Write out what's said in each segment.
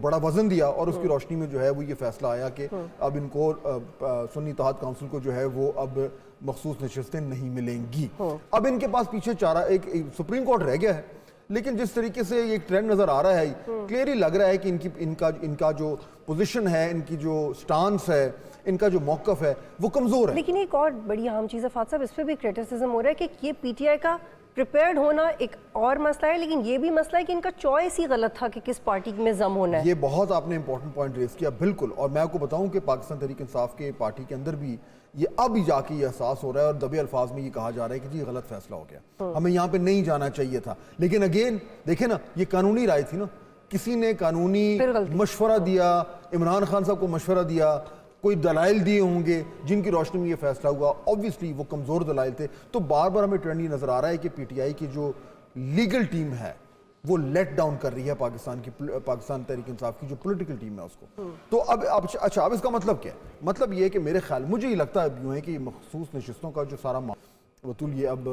بڑا وزن دیا اور اس کی روشنی میں جو ہے وہ یہ فیصلہ آیا کہ اب ان کو سنی اتحاد کونسل کو جو ہے وہ اب مخصوص نشستیں نہیں ملیں گی. اب ان کے پاس پیچھے چارہ ایک سپریم کورٹ رہ گیا ہے, لیکن جس طریقے سے یہ ٹرینڈ نظر آ رہا ہے کلیئرلی لگ رہا ہے کہ ان کا جو پوزیشن ہے, ان کی جو سٹانس ہے, ان کا جو موقف ہے وہ کمزور ہے. لیکن ایک اور بڑی اہم چیز ہے فاتح صاحب, اس پہ بھی کریٹیسزم ہو رہا ہے کہ یہ پی ٹی آئی کا پریپیئرڈ ہونا ایک اور مسئلہ ہے, لیکن یہ بھی مسئلہ ہے کہ ان کا چوائس ہی غلط تھا کہ کس پارٹی میں ضم ہونا ہے. یہ بہت آپ نے امپورٹنٹ پوائنٹ ریز کیا, بالکل. اور میں آپ کو بتاؤں کہ پاکستان تحریک انصاف کے پارٹی کے اندر بھی یہ اب ہی جا کے یہ احساس ہو رہا ہے اور دبے الفاظ میں یہ کہا جا رہا ہے کہ جی غلط فیصلہ ہو گیا, ہمیں یہاں پہ نہیں جانا چاہیے تھا. لیکن اگین دیکھیں نا, یہ قانونی رائے تھی نا, کسی نے قانونی مشورہ دیا, عمران خان صاحب کو مشورہ دیا, کوئی دلائل دیے ہوں گے جن کی روشنی میں یہ فیصلہ ہوا. آبویسلی وہ کمزور دلائل تھے. تو بار بار ہمیں ٹرینڈ یہ نظر آ رہا ہے کہ پی ٹی آئی کی جو لیگل ٹیم ہے وہ لیٹ ڈاؤن کر رہی ہے پاکستان تحریک انصاف کی جو پولیٹیکل ٹیم ہے اس کو. تو اب اچھا, اب اس کا مطلب کیا ہے؟ مطلب یہ ہے کہ میرے خیال, مجھے یہ لگتا ہے یوں ہے کہ یہ مخصوص نشستوں کا جو سارا وطول یہ اب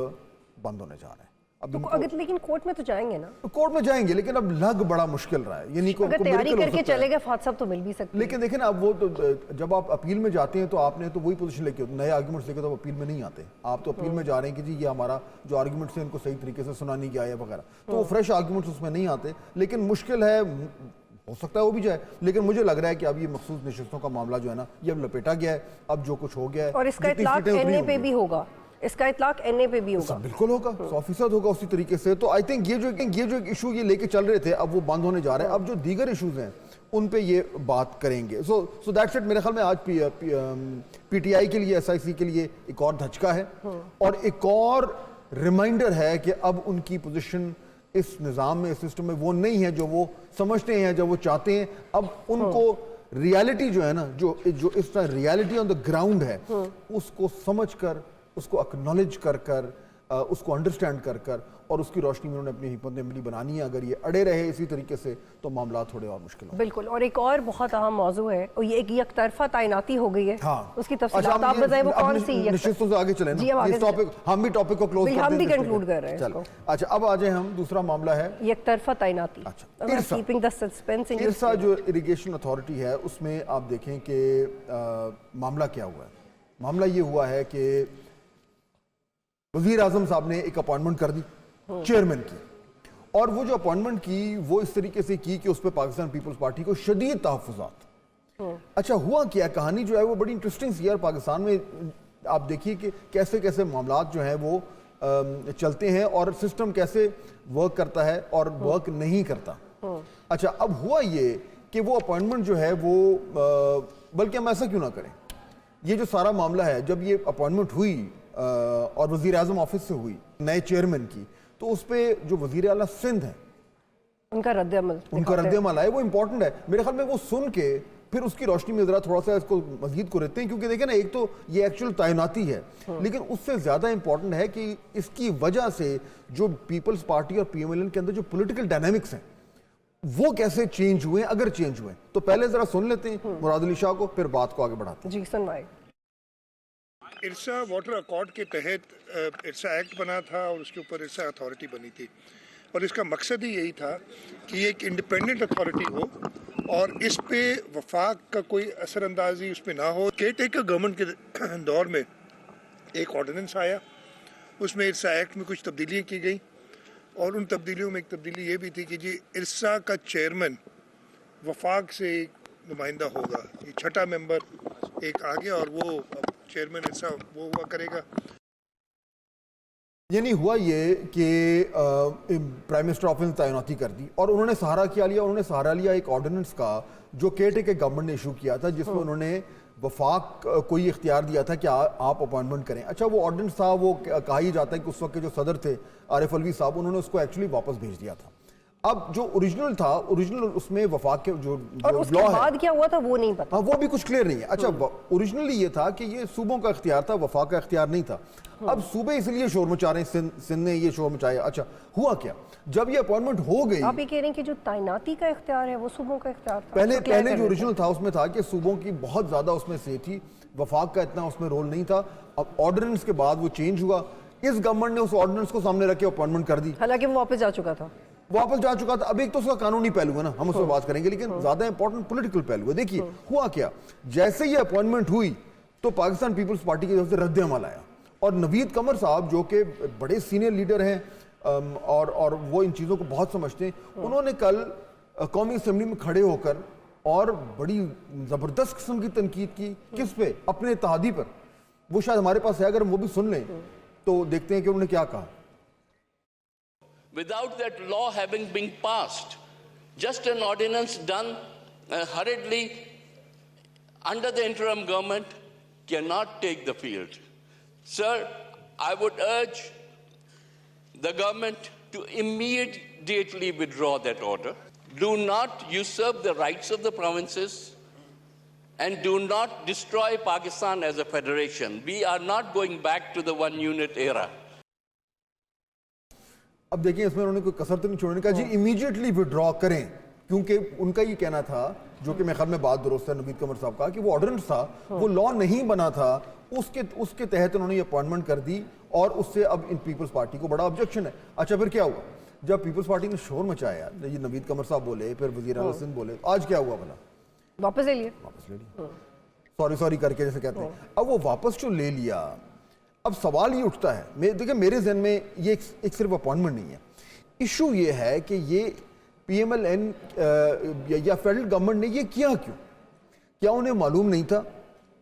بند ہونے جا رہا ہے. لیکن کورٹ میں تو جائیں گے نا, کورٹ میں جائیں گے, لیکن اب لگ بڑا مشکل رہا ہے. یعنی اگر تیاری کر کے چلے گئے فاتح صاحب تو مل بھی سکتے. لیکن دیکھیں نا, اب وہ تو جب آپ اپیل میں جاتے ہیں تو آپ نے تو وہی پوزیشن لے کے نئے آرگیومنٹس لے کے تو اپیل میں نہیں آتے. آپ تو اپیل میں جا رہے ہیں کہ جی یہ ہمارا جو آرگیومنٹس ہیں ان کو صحیح طریقے سے سنا نہیں گیا ہے وغیرہ, تو وہ فریش آرگیومنٹس اس میں نہیں آتے. لیکن مشکل ہے, ہو سکتا ہے وہ بھی جائے, لیکن مجھے لگ رہا ہے کہ اب یہ مخصوص نشستوں کا معاملہ جو ہے نا یہ اب لپیٹا گیا ہے. اب جو کچھ ہو گیا ہے, اور اس کا اطلاق این اے پہ بھی ہوگا, اس کا اطلاق این اے پہ بھی ہوگا. بالکل ہوگا, 100% ہوگا اسی طریقے سے. تو آئی تھنک یہ جو ایک ایشو یہ لے کے چل رہے تھے اب وہ بند ہونے جا رہے ہیں. اب جو دیگر ایشوز ہیں ان پہ یہ بات کریں گے. So that's it. میرے خیال میں آج پی ٹی آئی کے لیے, ایس آئی سی کے لیے ایک اور دھچکا ہے اور ایک اور ریمائنڈر ہے کہ اب ان کی پوزیشن اس نظام میں, اس سسٹم میں وہ نہیں ہے جو وہ سمجھتے ہیں, جو وہ چاہتے ہیں. اب ان کو ریالٹی جو ہے نا, جو اس طرح ریالٹی آن دا گراؤنڈ ہے, اس کو سمجھ کر, اس کو اکنالج کر کر, اس کو انڈرسٹینڈ کر کر اور اس کی روشنی میں انہوں نے اپنی حکمت عملی بنانی ہے. اگر یہ اڑے رہے اسی طریقے سے تو معاملات تھوڑے اور مشکل ہیں. بالکل. اور ایک اور بہت اہم موضوع ہے, اور یہ ایک یک طرفہ تعیناتی ہو گئی ہے. ہاں, اس کی تفصیلات آپ بتائیں وہ کون سی نشستوں سے آگے چلیں نا. اس ٹاپک ہم بھی ٹاپک کو کلوز کرتے ہیں, ہم بھی کنکلوڈ کر رہے ہیں. چلو اچھا, اب آ جائیں ہم, دوسرا معاملہ ہے یک طرفہ تعیناتی. ارسا جو اریگیشن اتھارٹی ہے اس میں آپ دیکھیں کہ معاملہ کیا ہوا ہے. معاملہ یہ ہوا ہے کہ وزیر اعظم صاحب نے ایک اپوائنٹمنٹ کر دی چیئرمین کی, اور وہ جو اپوائنٹمنٹ کی وہ اس طریقے سے کی کہ اس پہ پاکستان پیپلز پارٹی کو شدید تحفظات. اچھا ہوا کیا, کہانی جو ہے وہ بڑی انٹرسٹنگ سی ہے. اور پاکستان میں آپ دیکھیے کہ کیسے کیسے معاملات جو ہیں وہ چلتے ہیں اور سسٹم کیسے ورک کرتا ہے اور ورک نہیں کرتا. اچھا اب ہوا یہ کہ وہ اپوائنٹمنٹ جو ہے وہ, بلکہ ہم ایسا کیوں نہ کریں, یہ جو سارا معاملہ ہے جب یہ اپوائنٹمنٹ ہوئی اور وزیر اعظم آفس سے ہوئی نئے چیئرمین کی, تو اس پہ جو وزیر اعلیٰ سندھ ہیں ان کا رد عمل ہے وہ امپورٹنٹ ہے. میرے خیال میں وہ سن کے پھر اس کی روشنی میں ذرا تھوڑا سا اس کو مزید کو رہتے ہیں, کیونکہ دیکھیں نا, ایک تو یہ ایکچوئل تعیناتی ہے, لیکن اس سے زیادہ امپورٹنٹ ہے کہ اس کی وجہ سے جو پیپلز پارٹی اور پی ایم ایل این کے اندر جو پولیٹیکل ڈائنامکس ہیں وہ کیسے چینج ہوئے, اگر چینج ہوئے. تو پہلے ذرا سن لیتے ہیں مراد علی شاہ کو, پھر بات کو آگے بڑھاتے ہیں. جی سنوائے. ارسا واٹر اکارڈ کے تحت ارسا ایکٹ بنا تھا اور اس کے اوپر ارسا اتھارٹی بنی تھی, اور اس کا مقصد ہی یہی تھا کہ یہ ایک انڈیپینڈنٹ اتھارٹی ہو اور اس پہ وفاق کا کوئی اثر اندازی اس پہ نہ ہو. کیئر ٹیکر گورنمنٹ کے دور میں ایک آرڈیننس آیا, اس میں ارسا ایکٹ میں کچھ تبدیلیاں کی گئیں, اور ان تبدیلیوں میں ایک تبدیلی یہ بھی تھی کہ جی ارسا کا چیئرمین وفاق سے ایک نمائندہ ہوگا, یہ چھٹا ممبر ایک آگے, اور وہ چیئرمین ارسا وہ ہوا کرے گا. یعنی ہوا یہ کہ پرائم منسٹر آفس نے تعیناتی کر دی اور انہوں نے سہارا لیا ایک آرڈیننس کا جو کیئر ٹیکر گورنمنٹ نے ایشو کیا تھا, جس میں انہوں نے وفاق کو یہ اختیار دیا تھا کہ آپ اپوائنٹمنٹ کریں. اچھا وہ آرڈیننس تھا, وہ کہا ہی جاتا ہے کہ اس وقت کے جو صدر تھے عارف الوی صاحب, انہوں نے اس کو ایکچولی واپس بھیج دیا تھا. اب جو اوریجنل تھا, اوریجنل اس میں وفاق کے جو اور اس کے بعد کیا ہوا تھا وہ نہیں پتا, وہ بھی کچھ کلیئر نہیں ہے. اچھا اوریجنلی یہ تھا کہ یہ صوبوں کا اختیار تھا, وفاق کا اختیار نہیں تھا. اب صوبے اس لیے شور مچا رہے ہیں, سندھ نے یہ شور مچایا. اچھا ہوا کیا, جب یہ اپوائنٹمنٹ ہو گئی, آپ یہ کہہ رہے ہیں کہ جو تعیناتی کا اختیار ہے وہ صوبوں کا اختیار تھا. پہلے جو اوریجنل تھا اس میں تھا کہ صوبوں کی بہت زیادہ اس میں سے تھی, وفاق کا اتنا اس میں رول نہیں تھا. اب آرڈیننس کے بعد وہ چینج ہوا, اس گورنمنٹ نے اس آرڈیننس کو سامنے رکھ کے اپوائنٹمنٹ کر دی, حالانکہ وہ واپس جا چکا تھا. واپس جا چکا تھا. اب ایک تو اس کا قانونی پہلو ہے نا, ہم اس پہ بات کریں گے, لیکن زیادہ امپورٹنٹ پولیٹیکل پہلو ہے. دیکھیے ہوا کیا, جیسے یہ اپوائنٹمنٹ ہوئی تو پاکستان پیپلز پارٹی کی طرف سے رد عمل آیا, اور نوید قمر صاحب جو کہ بڑے سینئر لیڈر ہیں اور وہ ان چیزوں کو بہت سمجھتے ہیں, انہوں نے کل قومی اسمبلی میں کھڑے ہو کر اور بڑی زبردست قسم کی تنقید کی. کس پہ؟ اپنے اتحادی پر. وہ شاید ہمارے پاس ہے, اگر ہم وہ بھی سن لیں تو دیکھتے ہیں کہ انہوں نے کیا کہا. Without that law having been passed, just an ordinance done hurriedly under the interim government cannot take the field. Sir, I would urge the government to immediately withdraw that order. Do not usurp the rights of the provinces and do not destroy Pakistan as a federation. We are not going back to the one unit era. اب دیکھیں اس میں انہوں نے کوئی کسر تو نہیں چھوڑنے کا, جی امیجیٹلی وڈرا کریں, کیونکہ ان کا یہ کہنا تھا, جو کہ میرے خیال میں بات درست ہے نوید قمر صاحب کا, کہ وہ آرڈیننس تھا, وہ لا نہیں بنا تھا, اس کے تحت انہوں نے یہ اپوائنٹمنٹ کر دی, اور اس سے اب ان پیپلز پارٹی کو بڑا آبجیکشن ہے. اچھا پھر کیا ہوا, جب پیپلز پارٹی نے شور مچایا, یہ نوید قمر صاحب بولے, پھر وزیر اعلیٰ سندھ بولے, آج کیا ہوا بھلا؟ واپس لے لیے, سوری کر کے جیسے کہتے ہیں. اب وہ واپس جو لے لیا, اب سوال یہ اٹھتا ہے, دیکھیں میرے ذہن میں یہ ایک صرف اپوائنٹمنٹ نہیں ہے, ایشو یہ ہے کہ یہ پی ایم ایل این یا فیڈرل گورنمنٹ نے یہ کیا کیوں؟ کیا انہیں معلوم نہیں تھا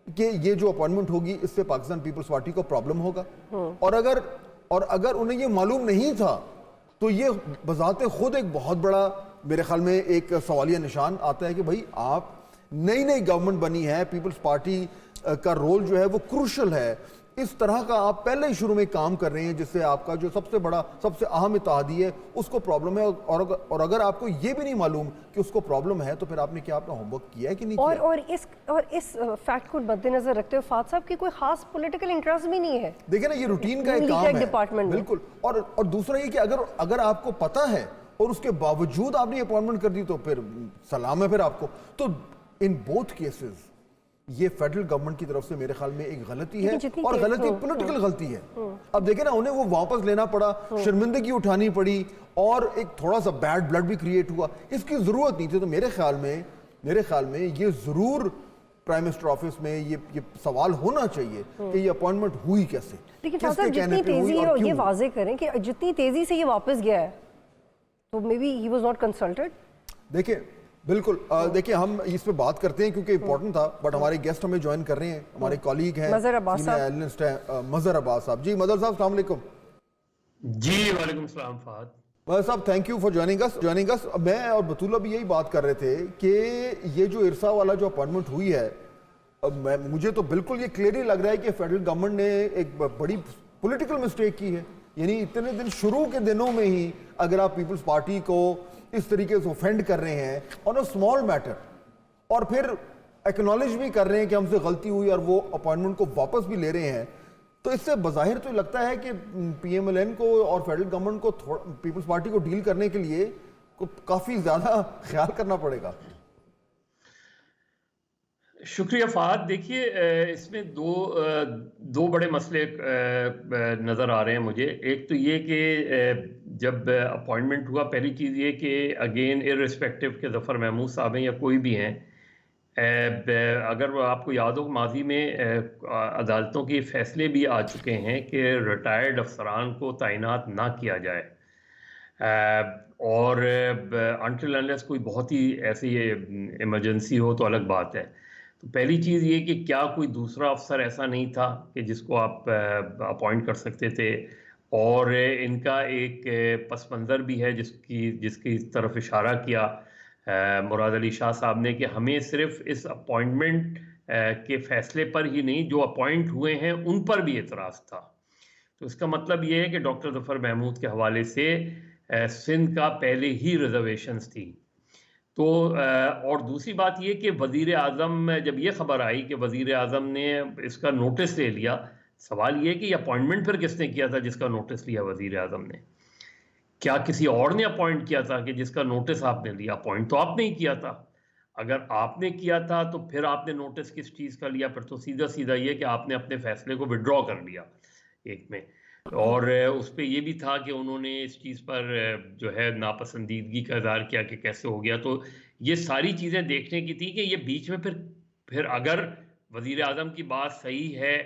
کہ یہ جو اپوائنٹمنٹ ہوگی اس سے پاکستان پیپلز پارٹی کو پرابلم ہوگا؟ اور اگر انہیں یہ معلوم نہیں تھا تو یہ بذات خود ایک بہت بڑا میرے خیال میں ایک سوالیہ نشان آتا ہے کہ بھائی آپ نئی گورنمنٹ بنی ہے, پیپلز پارٹی کا رول جو ہے وہ کروشل ہے, اس طرح کا آپ پہلے ہی شروع میں کام کر رہے ہیں جس سے آپ کا جو سب سے بڑا سب سے اہم اتحادی ہے اس کو پرابلم ہے, اور اگر آپ کو یہ بھی نہیں معلوم کہ اس کو پرابلم ہے تو پھر آپ نے کیا اپنا ہوم ورک کیا ہے کہ نہیں کیا؟ اور اس فیکٹ کو مد نظر رکھتے ہوئے فات صاحب کی کوئی خاص پولیٹیکل انٹرسٹ بھی نہیں ہے. دیکھیں نا, یہ روٹین کا ایک کام ہے بالکل, اور دوسرا یہ کہ اگر آپ کو پتہ ہے اور اس کے باوجود آپ نے اپوائنٹمنٹ کر دی تو پھر سلام ہے پھر آپ کو. تو ان بوتھ کیسز یہ فیڈرل گورنمنٹ کی طرف سے میرے خیال میں ایک غلطی ہے, اور غلطی پولیٹیکل غلطی ہے. اب دیکھیں نا, انہیں وہ واپس لینا پڑا, شرمندگی اٹھانی پڑی, اور ایک تھوڑا سا بیڈ بلڈ بھی کریٹ ہوا. اس کی ضرورت نہیں تھی. تو میرے خیال میں یہ ضرور پرائم منسٹر آفس میں یہ سوال ہونا چاہیے کہ یہ اپوائنٹمنٹ ہوئی کیسے. لیکن جتنی تیزی ہے یہ واضح کریں کہ جتنی تیزی سے یہ واپس گیا ہے تو may be he was not consulted. دیکھیں بالکل, دیکھیں ہم اس پہ بات کرتے ہیں کیونکہ امپورٹنٹ تھا, بٹ ہمارے گیسٹ ہمیں جوائن کر رہے ہیں, ہمارے کولیگ ہیں مظہر عباس مظہر عباس صاحب. جی مظہر صاحب السلام علیکم. جی وعلیکم السلام فہد. مظہر صاحب تھینک یو فار جوائننگ اس. میں اور بطولہ بھی یہی بات کر رہے تھے کہ یہ جو ارسا والا جو اپوائنٹمنٹ ہوئی ہے, مجھے تو بالکل یہ کلیئرلی لگ رہا ہے کہ فیڈرل گورنمنٹ نے ایک بڑی پولیٹیکل مسٹیک کی ہے. یعنی اتنے دن شروع کے دنوں میں ہی اگر آپ پیپلز پارٹی کو اس طریقے سے اوفینڈ کر رہے ہیں آن اے اسمال میٹر, اور پھر ایکنالج بھی کر رہے ہیں کہ ہم سے غلطی ہوئی اور وہ اپوائنٹمنٹ کو واپس بھی لے رہے ہیں, تو اس سے بظاہر تو لگتا ہے کہ پی ایم ایل این کو اور فیڈرل گورنمنٹ کو پیپلز پارٹی کو ڈیل کرنے کے لیے کافی زیادہ خیال کرنا پڑے گا. شکریہ فہد. دیکھیے اس میں دو بڑے مسئلے نظر آ رہے ہیں مجھے. ایک تو یہ کہ جب اپوائنٹمنٹ ہوا, پہلی چیز یہ کہ اگین ارسپیکٹو کہ ظفر محمود صاحب ہیں یا کوئی بھی ہیں, اگر آپ کو یاد ہو ماضی میں عدالتوں کے فیصلے بھی آ چکے ہیں کہ ریٹائرڈ افسران کو تعینات نہ کیا جائے, اور انٹل انلیس کوئی بہت ہی ایسی ایمرجنسی ہو تو الگ بات ہے. تو پہلی چیز یہ کہ کیا کوئی دوسرا افسر ایسا نہیں تھا کہ جس کو آپ اپوائنٹ کر سکتے تھے, اور ان کا ایک پس منظر بھی ہے جس کی طرف اشارہ کیا مراد علی شاہ صاحب نے کہ ہمیں صرف اس اپوائنٹمنٹ کے فیصلے پر ہی نہیں, جو اپوائنٹ ہوئے ہیں ان پر بھی اعتراض تھا. تو اس کا مطلب یہ ہے کہ ڈاکٹر ظفر محمود کے حوالے سے سندھ کا پہلے ہی ریزرویشنز تھی. تو اور دوسری بات یہ کہ وزیر اعظم, جب یہ خبر آئی کہ وزیر اعظم نے اس کا نوٹس لے لیا, سوال یہ کہ یہ اپوائنٹمنٹ پھر کس نے کیا تھا جس کا نوٹس لیا وزیر اعظم نے؟ کیا کسی اور نے اپوائنٹ کیا تھا کہ جس کا نوٹس آپ نے لیا؟ اپوائنٹ تو آپ نے ہی کیا تھا. اگر آپ نے کیا تھا تو پھر آپ نے نوٹس کس چیز کا لیا؟ پھر تو سیدھا یہ کہ آپ نے اپنے فیصلے کو وڈرا کر لیا ایک میں. اور اس پہ یہ بھی تھا کہ انہوں نے اس چیز پر جو ہے ناپسندیدگی کا اظہار کیا کہ کیسے ہو گیا. تو یہ ساری چیزیں دیکھنے کی تھی کہ یہ بیچ میں پھر اگر وزیر اعظم کی بات صحیح ہے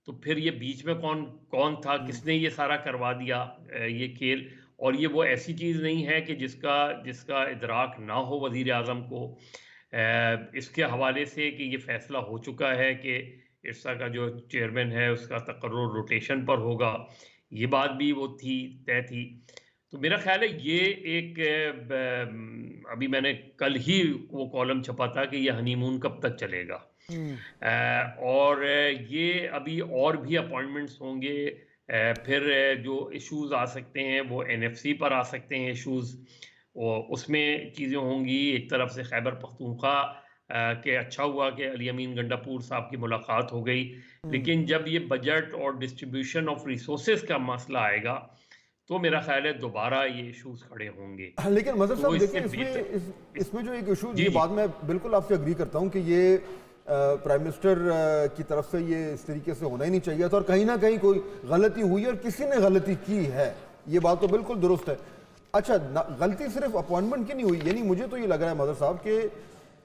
تو پھر یہ بیچ میں کون تھا, کس نے یہ سارا کروا دیا یہ کھیل. اور یہ وہ ایسی چیز نہیں ہے کہ جس کا ادراک نہ ہو وزیر اعظم کو. اس کے حوالے سے کہ یہ فیصلہ ہو چکا ہے کہ ارسا کا جو چیئرمین ہے اس کا تقرر روٹیشن پر ہوگا, یہ بات بھی وہ طے تھی. تو میرا خیال ہے یہ ایک ابھی میں نے کل ہی وہ کالم چھپا تھا کہ یہ ہنی مون کب تک چلے گا, اور یہ ابھی اور بھی اپوائنٹمنٹس ہوں گے. پھر جو ایشوز آ سکتے ہیں وہ NFC پر آ سکتے ہیں ایشوز, اس میں چیزیں ہوں گی. ایک طرف سے خیبر پختونخوا کہ اچھا ہوا کہ علی امین گنڈاپور صاحب کی ملاقات ہو گئی, لیکن جب یہ بجٹ اور ڈسٹریبیوشن آف ریسورسز کا مسئلہ آئے گا تو میرا خیال ہے دوبارہ یہ ایشوز کھڑے ہوں گے. لیکن مظہر صاحب دیکھیں اس میں جو ایک ایشو, یہ بات میں بالکل آپ سے اگری کرتا ہوں کہ یہ پرائم منسٹر کی طرف سے یہ اس طریقے سے ہونا ہی نہیں چاہیے تھا, اور کہیں نہ کہیں کوئی غلطی ہوئی اور کسی نے غلطی کی ہے, یہ بات تو بالکل درست ہے. اچھا, غلطی صرف اپوائنٹمنٹ کی نہیں ہوئی, یعنی مجھے تو یہ لگ رہا ہے مظہر صاحب کہ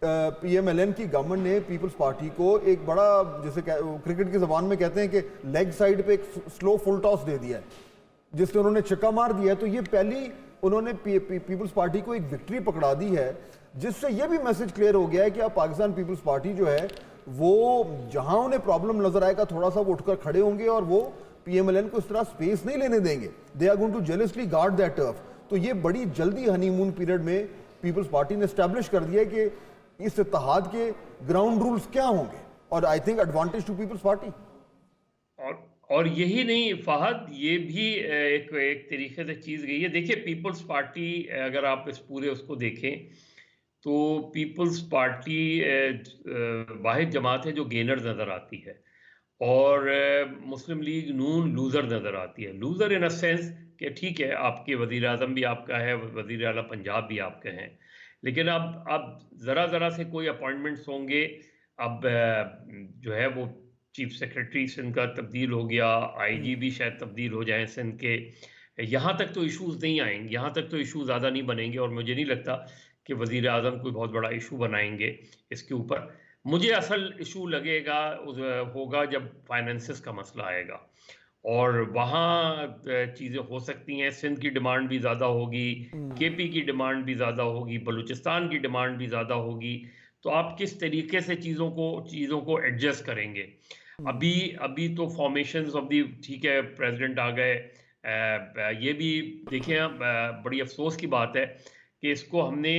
PMLN کی گورنمنٹ نے پیپلز پارٹی کو ایک بڑا, جیسے کرکٹ کی زبان میں کہتے ہیں کہ لیگ سائڈ پہ ایک سلو فل ٹاس دے دیا ہے, جس سے انہوں نے چکا مار دیا ہے. تو یہ پہلی انہوں نے پیپلز پارٹی کو ایک وکٹری پکڑا دی ہے, جس سے یہ بھی میسج کلیئر ہو گیا ہے کہ اب پاکستان پیپلز پارٹی جو ہے وہ جہاں انہیں پرابلم نظر آئے گا تھوڑا سا وہ اٹھ کر کھڑے ہوں گے, اور وہ PMLN کو اس طرح سپیس نہیں لینے دیں گے. They are going to jealously guard that turf. تو یہ بڑی جلدی ہنی مون پیریڈ میں پیپلز پارٹی نے اسٹیبلش کر دیا ہے کہ اس اتحاد کے گراؤنڈ رولز کیا ہوں گے, اور I think advantage to Peoples Party. اور یہی نہیں فہد, یہ بھی ایک طریقے سے چیز گئی ہے. دیکھیں پیپلز پارٹی اگر آپ اس پورے اس کو دیکھیں تو پیپلز پارٹی واحد جماعت ہے جو گینر نظر آتی ہے, اور مسلم لیگ نون لوزر نظر آتی ہے. لوزر ان اے سینس کہ ٹھیک ہے آپ کے وزیر اعظم بھی آپ کا ہے, وزیر اعلیٰ پنجاب بھی آپ کے ہیں, لیکن اب ذرا سے کوئی اپوائنٹمنٹس ہوں گے. اب جو ہے وہ چیف سیکرٹری سندھ کا تبدیل ہو گیا, IG بھی شاید تبدیل ہو جائیں سندھ کے. یہاں تک تو ایشوز نہیں آئیں گے, یہاں تک تو ایشو زیادہ نہیں بنیں گے, اور مجھے نہیں لگتا کہ وزیر اعظم کوئی بہت بڑا ایشو بنائیں گے اس کے اوپر. مجھے اصل ایشو لگے گا ہوگا جب فائنینسز کا مسئلہ آئے گا, اور وہاں چیزیں ہو سکتی ہیں. سندھ کی ڈیمانڈ بھی زیادہ ہوگی, KP کی ڈیمانڈ بھی زیادہ ہوگی, بلوچستان کی ڈیمانڈ بھی زیادہ ہوگی. تو آپ کس طریقے سے چیزوں کو ایڈجسٹ کریں گے. ابھی تو فارمیشنز آف دی, ٹھیک ہے پریزیڈنٹ آ گئے, یہ بھی دیکھیں بڑی افسوس کی بات ہے کہ اس کو ہم نے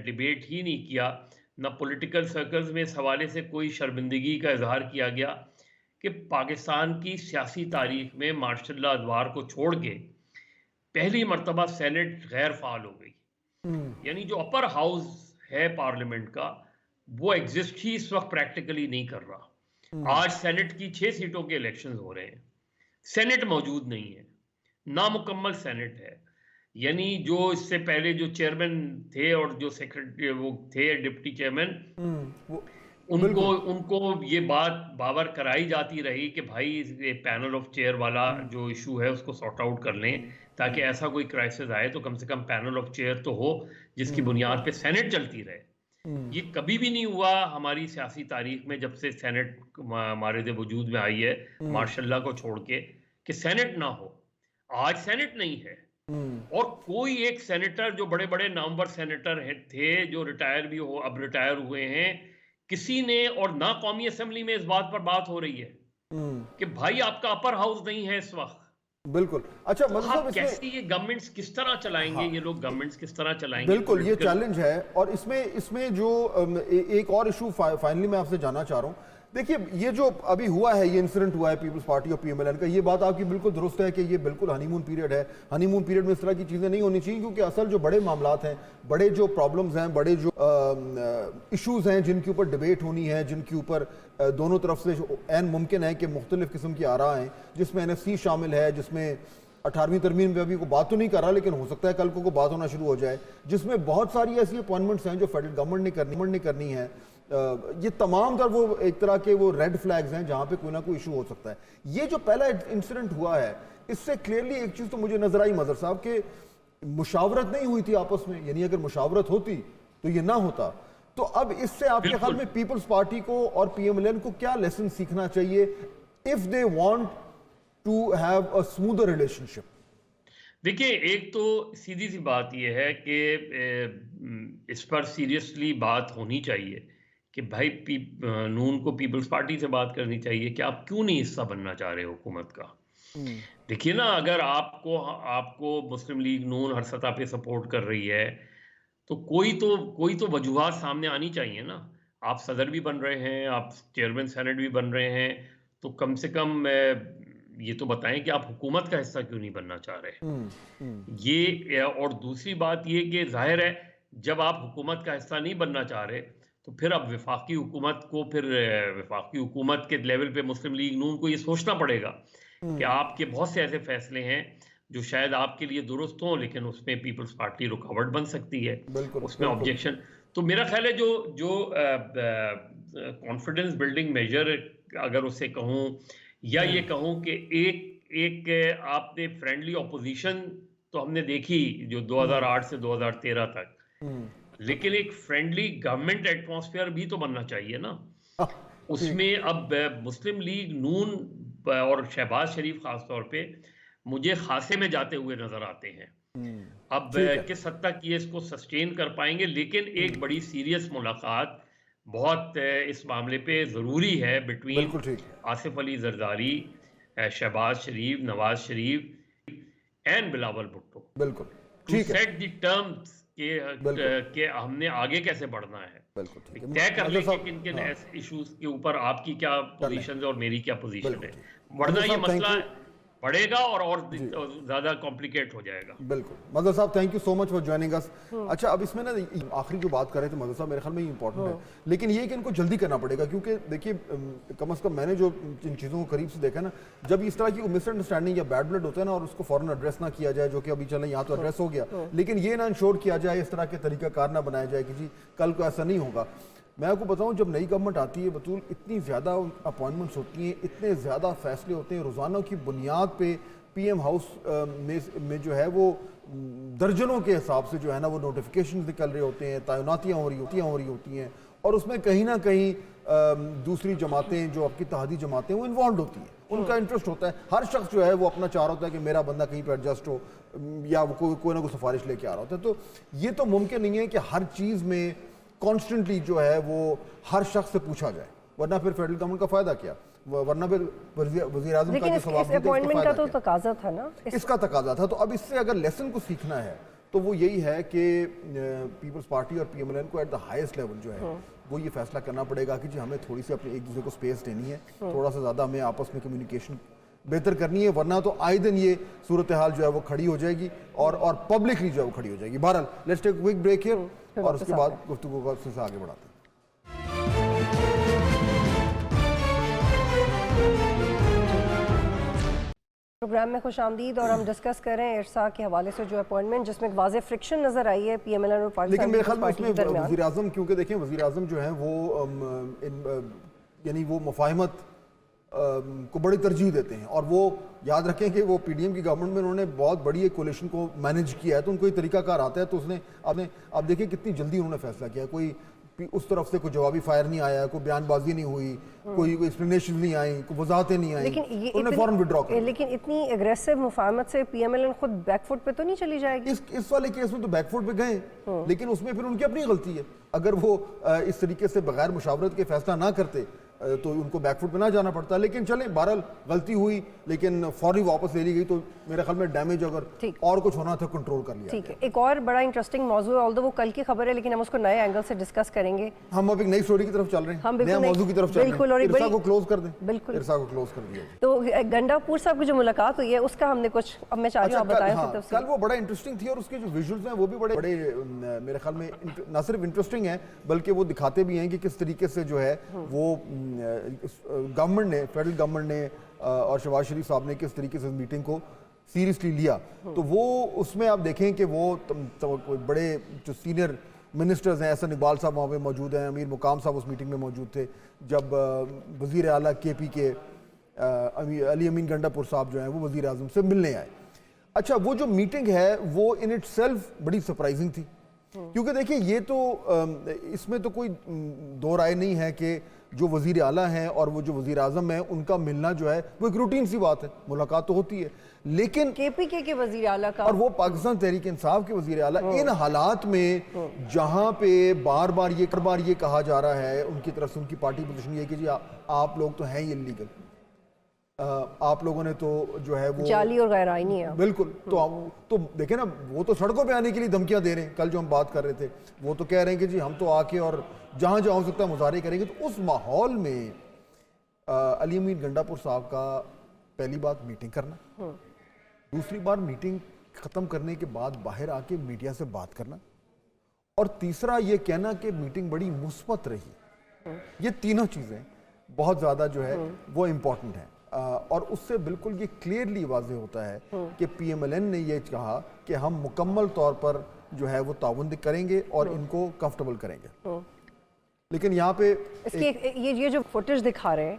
ڈیبیٹ ہی نہیں کیا, نہ پولیٹیکل سرکلز میں اس حوالے سے کوئی شرمندگی کا اظہار کیا گیا کہ پاکستان کی سیاسی تاریخ میں مارشل اللہ ادوار کو چھوڑ کے پہلی مرتبہ سینٹ غیر فعال ہو گئی. یعنی جو اپر ہاؤس ہے پارلیمنٹ کا وہ ایگزسٹ ہی اس وقت پریکٹیکلی نہیں کر رہا. آج سینٹ کی 6 سیٹوں کے الیکشنز ہو رہے ہیں, سینٹ موجود نہیں ہے, نامکمل سینٹ ہے. یعنی جو اس سے پہلے جو چیئرمین تھے اور جو سیکرٹری وہ تھے ڈپٹی چیئرمین, ان کو یہ بات باور کرائی جاتی رہی کہ بھائی پینل آف چیئر والا جو ایشو ہے اس کو سارٹ آؤٹ کر لیں, تاکہ ایسا کوئی کرائسس آئے تو کم سے کم پینل آف چیئر تو ہو جس کی بنیاد پہ سینٹ چلتی رہے. یہ کبھی بھی نہیں ہوا ہماری سیاسی تاریخ میں جب سے سینٹ ہمارے وجود میں آئی ہے ماشاء اللہ کو چھوڑ کے, کہ سینٹ نہ ہو. آج سینٹ نہیں ہے, اور کوئی ایک سینیٹر جو بڑے بڑے نامور سینیٹر تھے جو ریٹائر بھی ہو, اب ریٹائر ہوئے ہیں, کسی نے, اور نہ قومی اسمبلی میں اس بات پر بات ہو رہی ہے کہ بھائی آپ کا اپر ہاؤس نہیں ہے اس وقت. بالکل. اچھا آپ کیسی یہ گورنمنٹس کس طرح چلائیں گے, یہ لوگ گورنمنٹس کس طرح چلائیں گے؟ بالکل یہ چیلنج ہے. اور اس میں جو ایک اور ایشو فائنلی میں آپ سے جاننا چاہ رہا ہوں. دیکھیے یہ جو ابھی ہوا ہے, یہ انسیڈنٹ ہوا ہے پیپلز پارٹی اور PMLN کا, یہ بات آپ کی بالکل درست ہے کہ یہ بالکل ہنی مون پیریڈ ہے. ہنی مون پیریڈ میں اس طرح کی چیزیں نہیں ہونی چاہیے, کیونکہ اصل جو بڑے معاملات ہیں, بڑے جو پرابلمز ہیں, بڑے جو ایشوز ہیں جن کے اوپر ڈیبیٹ ہونی ہے, جن کے اوپر دونوں طرف سے عین ممکن ہے کہ مختلف قسم کی آراء ہیں, جس میں NFC شامل ہے, جس میں 18ویں ترمیم پہ ابھی کوئی بات تو نہیں کر رہا لیکن ہو سکتا ہے کل کو بات ہونا شروع ہو جائے, جس میں بہت ساری ایسی اپوائنٹمنٹس ہیں جو فیڈرل گورنمنٹ نے کرنی ہے, یہ تمام تر وہ ایک طرح کے وہ ریڈ فلیگز ہیں جہاں پہ کوئی نہ کوئی ایشو ہو سکتا ہے. یہ جو پہلا انسیڈنٹ ہوا ہے اس سے کلیئرلی ایک چیز تو مجھے نظر آئی مظہر صاحب کہ مشاورت نہیں ہوئی تھی آپس میں, یعنی اگر مشاورت ہوتی تو یہ نہ ہوتا. تو اب اس سے آپ کے خیال میں پیپلز پارٹی کو اور پی ایم ایل این کو کیا لیسن سیکھنا چاہیے if they want to have a smoother relationship؟ دیکھیں ایک تو سیدھی سی بات یہ ہے کہ اس پر سیریسلی بات ہونی چاہیے کہ بھائی نون کو پیپلز پارٹی سے بات کرنی چاہیے کہ آپ کیوں نہیں حصہ بننا چاہ رہے حکومت کا. دیکھیے نا, اگر آپ کو مسلم لیگ نون ہر سطح پہ سپورٹ کر رہی ہے تو کوئی تو وجوہات سامنے آنی چاہیے نا. آپ صدر بھی بن رہے ہیں, آپ چیئرمین سینٹ بھی بن رہے ہیں, تو کم سے کم یہ تو بتائیں کہ آپ حکومت کا حصہ کیوں نہیں بننا چاہ رہے. یہ اور دوسری بات یہ کہ ظاہر ہے جب آپ حکومت کا حصہ نہیں بننا چاہ رہے تو پھر اب وفاقی حکومت کے لیول پہ مسلم لیگ نون کو یہ سوچنا پڑے گا کہ آپ کے بہت سے ایسے فیصلے ہیں جو شاید آپ کے لیے درست ہوں لیکن اس میں پیپلز پارٹی رکاوٹ بن سکتی ہے, اس میں آبجیکشن. تو میرا خیال ہے جو کانفیڈنس بلڈنگ میجر اگر اسے کہوں یا یہ کہوں کہ ایک آپ نے فرینڈلی اپوزیشن تو ہم نے دیکھی جو 2008 سے 2013 تک, لیکن ایک فرینڈلی گورنمنٹ ایٹماسفیئر بھی تو بننا چاہیے نا. اس میں اب مسلم لیگ نون اور شہباز شریف خاص طور پہ مجھے خاصے میں جاتے ہوئے نظر آتے ہیں. اب کس حد تک یہ اس کو سسٹین کر پائیں گے, لیکن ایک بڑی سیریس ملاقات بہت اس معاملے پہ ضروری ہے بٹوین آصف علی زرداری, شہباز شریف, نواز شریف اینڈ بلاول بھٹو. بالکل ٹو سیٹ دی ٹرمز کہ ہم نے آگے کیسے بڑھنا ہے, طے کر لیں کہ کن کن ایشوز کے اوپر آپ کی کیا پوزیشن ہے اور میری کیا پوزیشن ہے, ورنہ یہ مسئلہ بڑھے گا اور زیادہ کمپلیکیٹ ہو جائے گا. بالکل. مظہر صاحب thank you so much for joining اس. اچھا اب اس میں نا آخری جو بات کر رہے تھے مظہر صاحب میرے خیال میں یہ امپورٹنٹ ہے, لیکن یہ کہ ان کو جلدی کرنا پڑے گا کیونکہ دیکھیے کم از کم میں نے جو ان چیزوں کو قریب سے دیکھا نا, جب اس طرح کی مس انڈرسٹینڈنگ یا بیڈ بلڈ ہوتا ہے نا اور اس کو فوراً ایڈریس نہ کیا جائے, جو کہ ابھی چلیں یہاں تو ایڈریس ہو گیا, لیکن یہ نہ انشور کیا جائے, اس طرح کے طریقہ کار نہ بنایا جائے کہ جی کل کو ایسا نہیں ہوگا. میں آپ کو بتاؤں جب نئی گورنمنٹ آتی ہے بطول اتنی زیادہ اپوائنٹمنٹس ہوتی ہیں, اتنے زیادہ فیصلے ہوتے ہیں روزانہ کی بنیاد پہ. پی ایم ہاؤس میں جو ہے وہ درجنوں کے حساب سے جو ہے نا وہ نوٹیفیکیشنز نکل رہے ہوتے ہیں, تعیناتیاں ہو رہی ہوتی ہیں, اور اس میں کہیں نہ کہیں دوسری جماعتیں جو آپ کی اتحادی جماعتیں وہ انوالوڈ ہوتی ہیں, ان کا انٹرسٹ ہوتا ہے. ہر شخص جو ہے وہ اپنا چاہ رہا ہوتا ہے کہ میرا بندہ کہیں پہ ایڈجسٹ ہو یا وہ کوئی نہ کوئی سفارش لے کے آ رہا ہوتا ہے. تو یہ تو ممکن نہیں ہے کہ ہر چیز میں کانسٹنٹلی جو ہے وہ ہر شخص سے پوچھا جائے, ورنہ پھر فیڈرل گورنمنٹ کا فائدہ کیا, ورنہ پھر وزیر اعظم کا جو سواب دیتے اپوائنٹمنٹ کا تو تقاضا تھا نا, اس کا تقاضا تھا. تو اب اس سے اگر لیسن کو سیکھنا ہے تو وہ یہی ہے کہ پیپلز پارٹی اور پی ایم ایل این کو ایٹ دا ہائیسٹ لیول جو ہے وہ یہ فیصلہ کرنا پڑے گا کہ جی ہمیں تھوڑی سی اپنے ایک دوسرے کو سپیس دینی ہے, تھوڑا سا زیادہ ہمیں آپس میں کمیونیکیشن بہتر کرنی ہے, ورنہ تو آئے دن یہ صورتحال جو ہے وہ کھڑی ہو جائے گی اور پبلکلی جو ہے وہ کھڑی ہو جائے گی. بہرحال let's take quick break here اور اس کے بعد گفتگو کو سے آگے بڑھاتے ہیں. پروگرام میں خوش آمدید, اور ہم ڈسکس کر رہے ہیں ارسا کے حوالے سے جو اپوائنٹمنٹ جس میں ایک واضح فرکشن نظر آئی ہے پی ایم ایل این اور لیکن میرے خیال میں اس پارٹی میں کے درمیان. وزیر اعظم, کیونکہ دیکھیں وزیر اعظم جو ہیں وہ یعنی وہ مفاہمت کو بڑی ترجیح دیتے ہیں, اور وہ یاد رکھیں کہ وہ پی ڈی ایم کی گورنمنٹ میں انہوں نے بہت بڑی ایک کولیشن کو مینیج کیا ہے, تو ان کو یہ طریقہ کار آتا ہے. تو اس نے آپ دیکھیں کتنی جلدی انہوں نے فیصلہ کیا, کوئی اس طرف سے کوئی جوابی فائر نہیں آیا, کوئی بیان بازی نہیں ہوئی, کوئی ایکسپلینیشن نہیں آئی, کوئی وضاحتیں نہیں آئیں, انہوں نے فوراً وڈرا کر. لیکن اتنی اگریسو مفاہمت سے پی ایم ایل این خود بیک فٹ پہ تو نہیں چلی جائے گی. اس والے کیس میں تو بیک فٹ پہ گئے, لیکن اس میں پھر ان کی اپنی غلطی ہے. اگر وہ اس طریقے سے بغیر مشاورت کے فیصلہ نہ کرتے تو ان کو بیک فٹ پہ نہ جانا پڑتا. لیکن چلیں بہرحال غلطی ہوئی لیکن فوری واپس لے لی گئی, تو میرے خیال میں ڈیمیج اگر اور کچھ ہونا تھا کنٹرول کر لیا. ٹھیک ہے, ایک اور بڑا انٹرسٹنگ موضوع ہے, آلدو وہ کل کی خبر ہے لیکن ہم اس کو نئے اینگل سے ڈسکس کریں گے. ہم اب ایک نئی سٹوری کی طرف چل رہے ہیں, نیا موضوع کی طرف چل رہے ہیں. ارسا کو کلوز کر دیں. بالکل ارسا کو کلوز کر دیا. تو گنڈا پور صاحب کی جو ملاقات ہوئی ہے اس کا ہم نے کچھ, اب میں چاہ رہی ہوں آپ بتائیں. کل وہ بڑا انٹرسٹنگ تھی, اور اس کے جو ویژولز ہیں وہ بھی بڑے میرے خیال میں نہ صرف انٹرسٹنگ ہیں بلکہ وہ دکھاتے بھی ہیں کہ کس طریقے سے جو ہے وہ گورنمنٹ نے, فیڈرل گورنمنٹ نے اور شہباز شریف صاحب نے کس طریقے سے میٹنگ کو سیریسلی لیا. تو وہ اس میں آپ دیکھیں کہ وہ بڑے جو سینئر منسٹرز ہیں, احسن اقبال صاحب وہاں پہ موجود ہیں, امیر مقام صاحب اس میٹنگ میں موجود تھے جب وزیر اعلیٰ کے پی کے علی امین گنڈا پور صاحب جو ہیں وہ وزیر اعظم سے ملنے آئے. اچھا, وہ جو میٹنگ ہے وہ ان اٹ سیلف بڑی سرپرائزنگ تھی, کیونکہ دیکھیں یہ تو اس میں تو کوئی دو رائے نہیں ہے کہ جو وزیر اعلیٰ ہیں اور وہ جو وزیر اعظم ہیں ان کا ملنا جو ہے وہ ایک روٹین سی بات ہے, ملاقات تو ہوتی ہے, لیکن کے پی کے وزیر اعلیٰ کا اور وہ پاکستان تحریک انصاف کے وزیر اعلیٰ ان حالات میں جہاں پہ بار بار یہ کہا جا رہا ہے ان کی طرف سے, ان کی پارٹی پوزیشن یہ کہ جی آپ لوگ تو ہیں ہی انلیگل, آپ لوگوں نے تو جو ہے وہ جعلی اور غیر آئینی ہے. بالکل, تو دیکھیں نا وہ تو سڑکوں پہ آنے کے لیے دھمکیاں دے رہے ہیں. کل جو ہم بات کر رہے تھے وہ تو کہہ رہے ہیں کہ جی ہم تو آ کے اور جہاں جہاں ہو سکتا ہے مظاہرے کریں گے. تو اس ماحول میں علی امین گنڈا پور صاحب کا پہلی بات میٹنگ کرنا, دوسری بار میٹنگ ختم کرنے کے بعد باہر آ کے میڈیا سے بات کرنا, اور تیسرا یہ کہنا کہ میٹنگ بڑی مثبت رہی. یہ تینوں چیزیں بہت زیادہ جو ہے وہ امپورٹنٹ ہیں, اور اس سے بالکل یہ کلیئرلی واضح ہوتا ہے کہ پی ایم ایل این نے یہ کہا کہ ہم مکمل طور پر جو ہے وہ تعاون کریں گے اور ان کو کمفرٹیبل کریں گے. لیکن یہاں پہ اس کی یہ جو فوٹیج دکھا رہے ہیں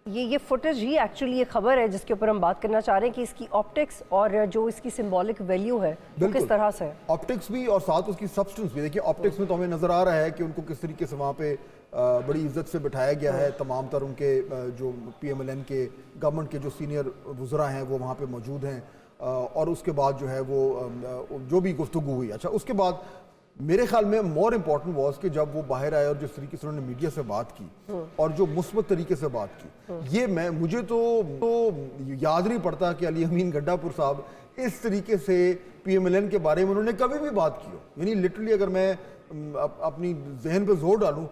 یہ فوٹیج ہی ایکچولی یہ خبر ہے جس کے اوپر ہم بات کرنا چاہ رہے ہیں کہ اس کی آپٹکس اور جو اس کی سمبولک ویلیو ہے وہ کس طرح سے ہے. آپٹکس بھی اور ساتھ اس کی سبسٹنس بھی. دیکھیے آپٹکس میں تو ہمیں نظر آ رہا ہے کہ ان کو کس طریقے سے وہاں پہ بڑی عزت سے بٹھایا گیا ہے. تمام تر ان کے جو پی ایم ایل این کے گورنمنٹ کے جو سینئر وزراء ہیں وہ وہاں پہ موجود ہیں, اور اس کے بعد جو ہے وہ جو بھی گفتگو ہوئی. اچھا, اس کے بعد میرے خیال میں مور امپورٹنٹ واز کہ جب وہ باہر آئے اور جس طریقے سے انہوں نے میڈیا سے بات کی اور جو مثبت طریقے سے بات کی, یہ مجھے تو یاد نہیں پڑتا کہ علی امین گنڈا پور صاحب اس طریقے سے پی ایم ایل این کے بارے میں انہوں نے کبھی بھی بات کی ہو. یعنی لٹرلی اگر میں اپنی ذہن پہ زور ڈالوں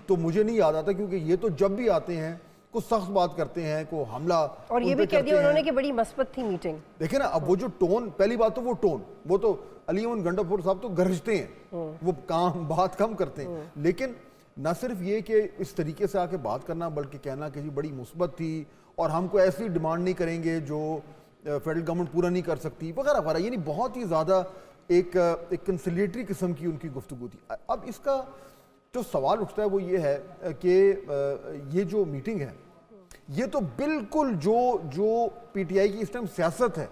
تو مجھے نہیں یاد آتا, کیونکہ یہ تو جب بھی آتے ہیں کوئی سخت بات کرتے ہیں, کوئی حملہ, اور یہ بھی کہہ دیا انہوں نے کہ بڑی مثبت تھی میٹنگ. دیکھیں نا, اب وہ جو ٹون, پہلی بات تو وہ ٹون, وہ تو علی امین گنڈا پور صاحب تو گرجتے ہیں, وہ بات کم کرتے ہیں, لیکن نہ صرف یہ کہ اس طریقے سے آ کے بات کرنا بلکہ کہنا کہ جی بڑی مثبت تھی اور ہم کو ایسی ڈیمانڈ نہیں کریں گے جو فیڈرل گورنمنٹ پورا نہیں کر سکتی وغیرہ وغیرہ. یعنی بہت ہی زیادہ ایک کنسلیٹری قسم کی ان کی گفتگو تھی. اب اس کا جو سوال اٹھتا ہے وہ یہ ہے کہ یہ جو میٹنگ ہے یہ تو بالکل جو پی ٹی آئی کی اس ٹائم سیاست ہے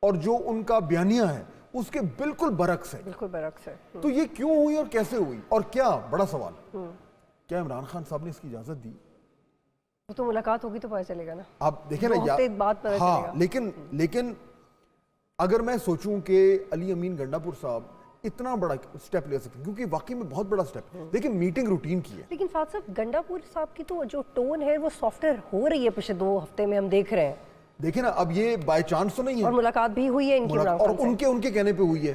اور جو ان کا بیانیہ ہے اس کے بالکل برعکس ہے. بالکل برعکس ہے. تو یہ کیوں ہوئی اور کیسے ہوئی, اور کیا بڑا سوال, کیا عمران خان صاحب نے اس کی اجازت دی؟ وہ تو ملاقات ہوگی تو پتہ چلے گا نا. آپ دیکھیں نا, ہاں, لیکن اگر میں سوچوں کہ علی امین گنڈا پور صاحب اتنا بڑا سٹیپ لے سکتے ہیں, کیونکہ واقعی میں بہت بڑا سٹیپ ہے. دیکھیں میٹنگ روٹین کی ہے, لیکن فاضل صاحب گنڈا پور صاحب کی تو جو ٹون ہے وہ سافٹر ہو رہی ہے پچھلے 2 ہفتے میں, ہم دیکھ رہے ہیں. دیکھیں نا, اب یہ بائی چانس تو نہیں ہے, اور ملاقات بھی ہوئی ہے ان کی, اور ان کے کہنے پہ ہوئی ہے.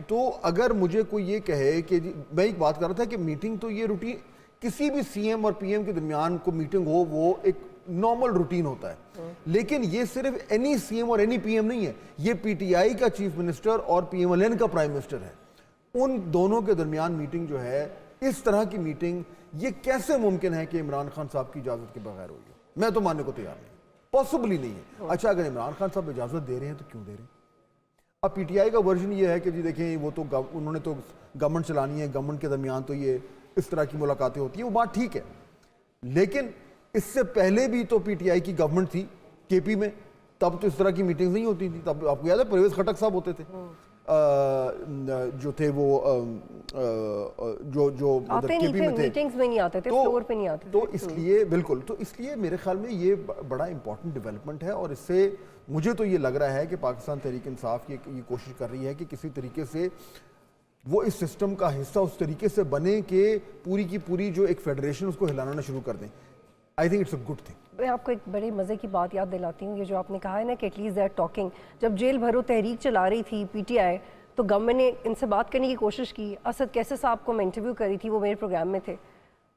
تو اگر مجھے کوئی یہ کہے کہ میں ایک بات کر رہا تھا کہ میٹنگ تو یہ روٹین کسی بھی سی ایم اور پی ایم کے درمیان کو میٹنگ ہو وہ ایک نارمل روٹین ہوتا ہے, لیکن یہ صرف اینی سی ایم اور اینی پی ایم نہیں ہے, یہ پی ٹی آئی کا چیف منسٹر اور پی ایم ایل این کا پرائم منسٹر ہے. ان دونوں کے درمیان میٹنگ جو ہے, اس طرح کی میٹنگ یہ کیسے ممکن ہے کہ عمران خان صاحب کی اجازت کے بغیر ہوئی ہو؟ میں تو ماننے کو تیار نہیں, پاسبل ہی نہیں ہے. اچھا, اگر عمران خان صاحب اجازت دے رہے ہیں تو کیوں دے رہے ہیں؟ اب پی ٹی آئی کا ورژن یہ ہے کہ جی دیکھیں وہ تو انہوں نے تو گورنمنٹ چلانی ہے, گورنمنٹ کے درمیان تو یہ اس طرح کی ملاقاتیں ہوتی ہیں, وہ بات ٹھیک ہے, لیکن اس سے پہلے بھی تو پی ٹی آئی کی گورنمنٹ تھی کے پی میں, تب تو اس طرح کی میٹنگز نہیں ہوتی تھی. تب آپ کو یاد ہے پرویز خٹک صاحب ہوتے تھے جو تھے وہ جو کے پی میں تھے, میٹنگز میں نہیں آتے تھے, فلور پہ نہیں آتے تھے. تو اس لیے بالکل, تو اس لیے میرے خیال میں یہ بڑا امپورٹنٹ ڈیولپمنٹ ہے, اور اس سے مجھے تو یہ لگ رہا ہے کہ پاکستان تحریک انصاف یہ کوشش کر رہی ہے کہ کسی طریقے سے وہ اس سسٹم کا حصہ اس طریقے سے بنے کہ پوری کی پوری جو ایک فیڈریشن اس کو ہلانا شروع کر دیں. I think it's a good thing. میں آپ کو ایک بڑے مزے کی بات یاد دلاتی ہوں, یہ جو آپ نے کہا ہے نا کہ at least they are talking. جب جیل بھرو تحریک چلا رہی تھی پی ٹی آئی تو گورنمنٹ نے ان سے بات کرنے کی کوشش کی. اسد کیسے صاحب کو میں انٹرویو کری تھی, وہ میرے پروگرام میں تھے,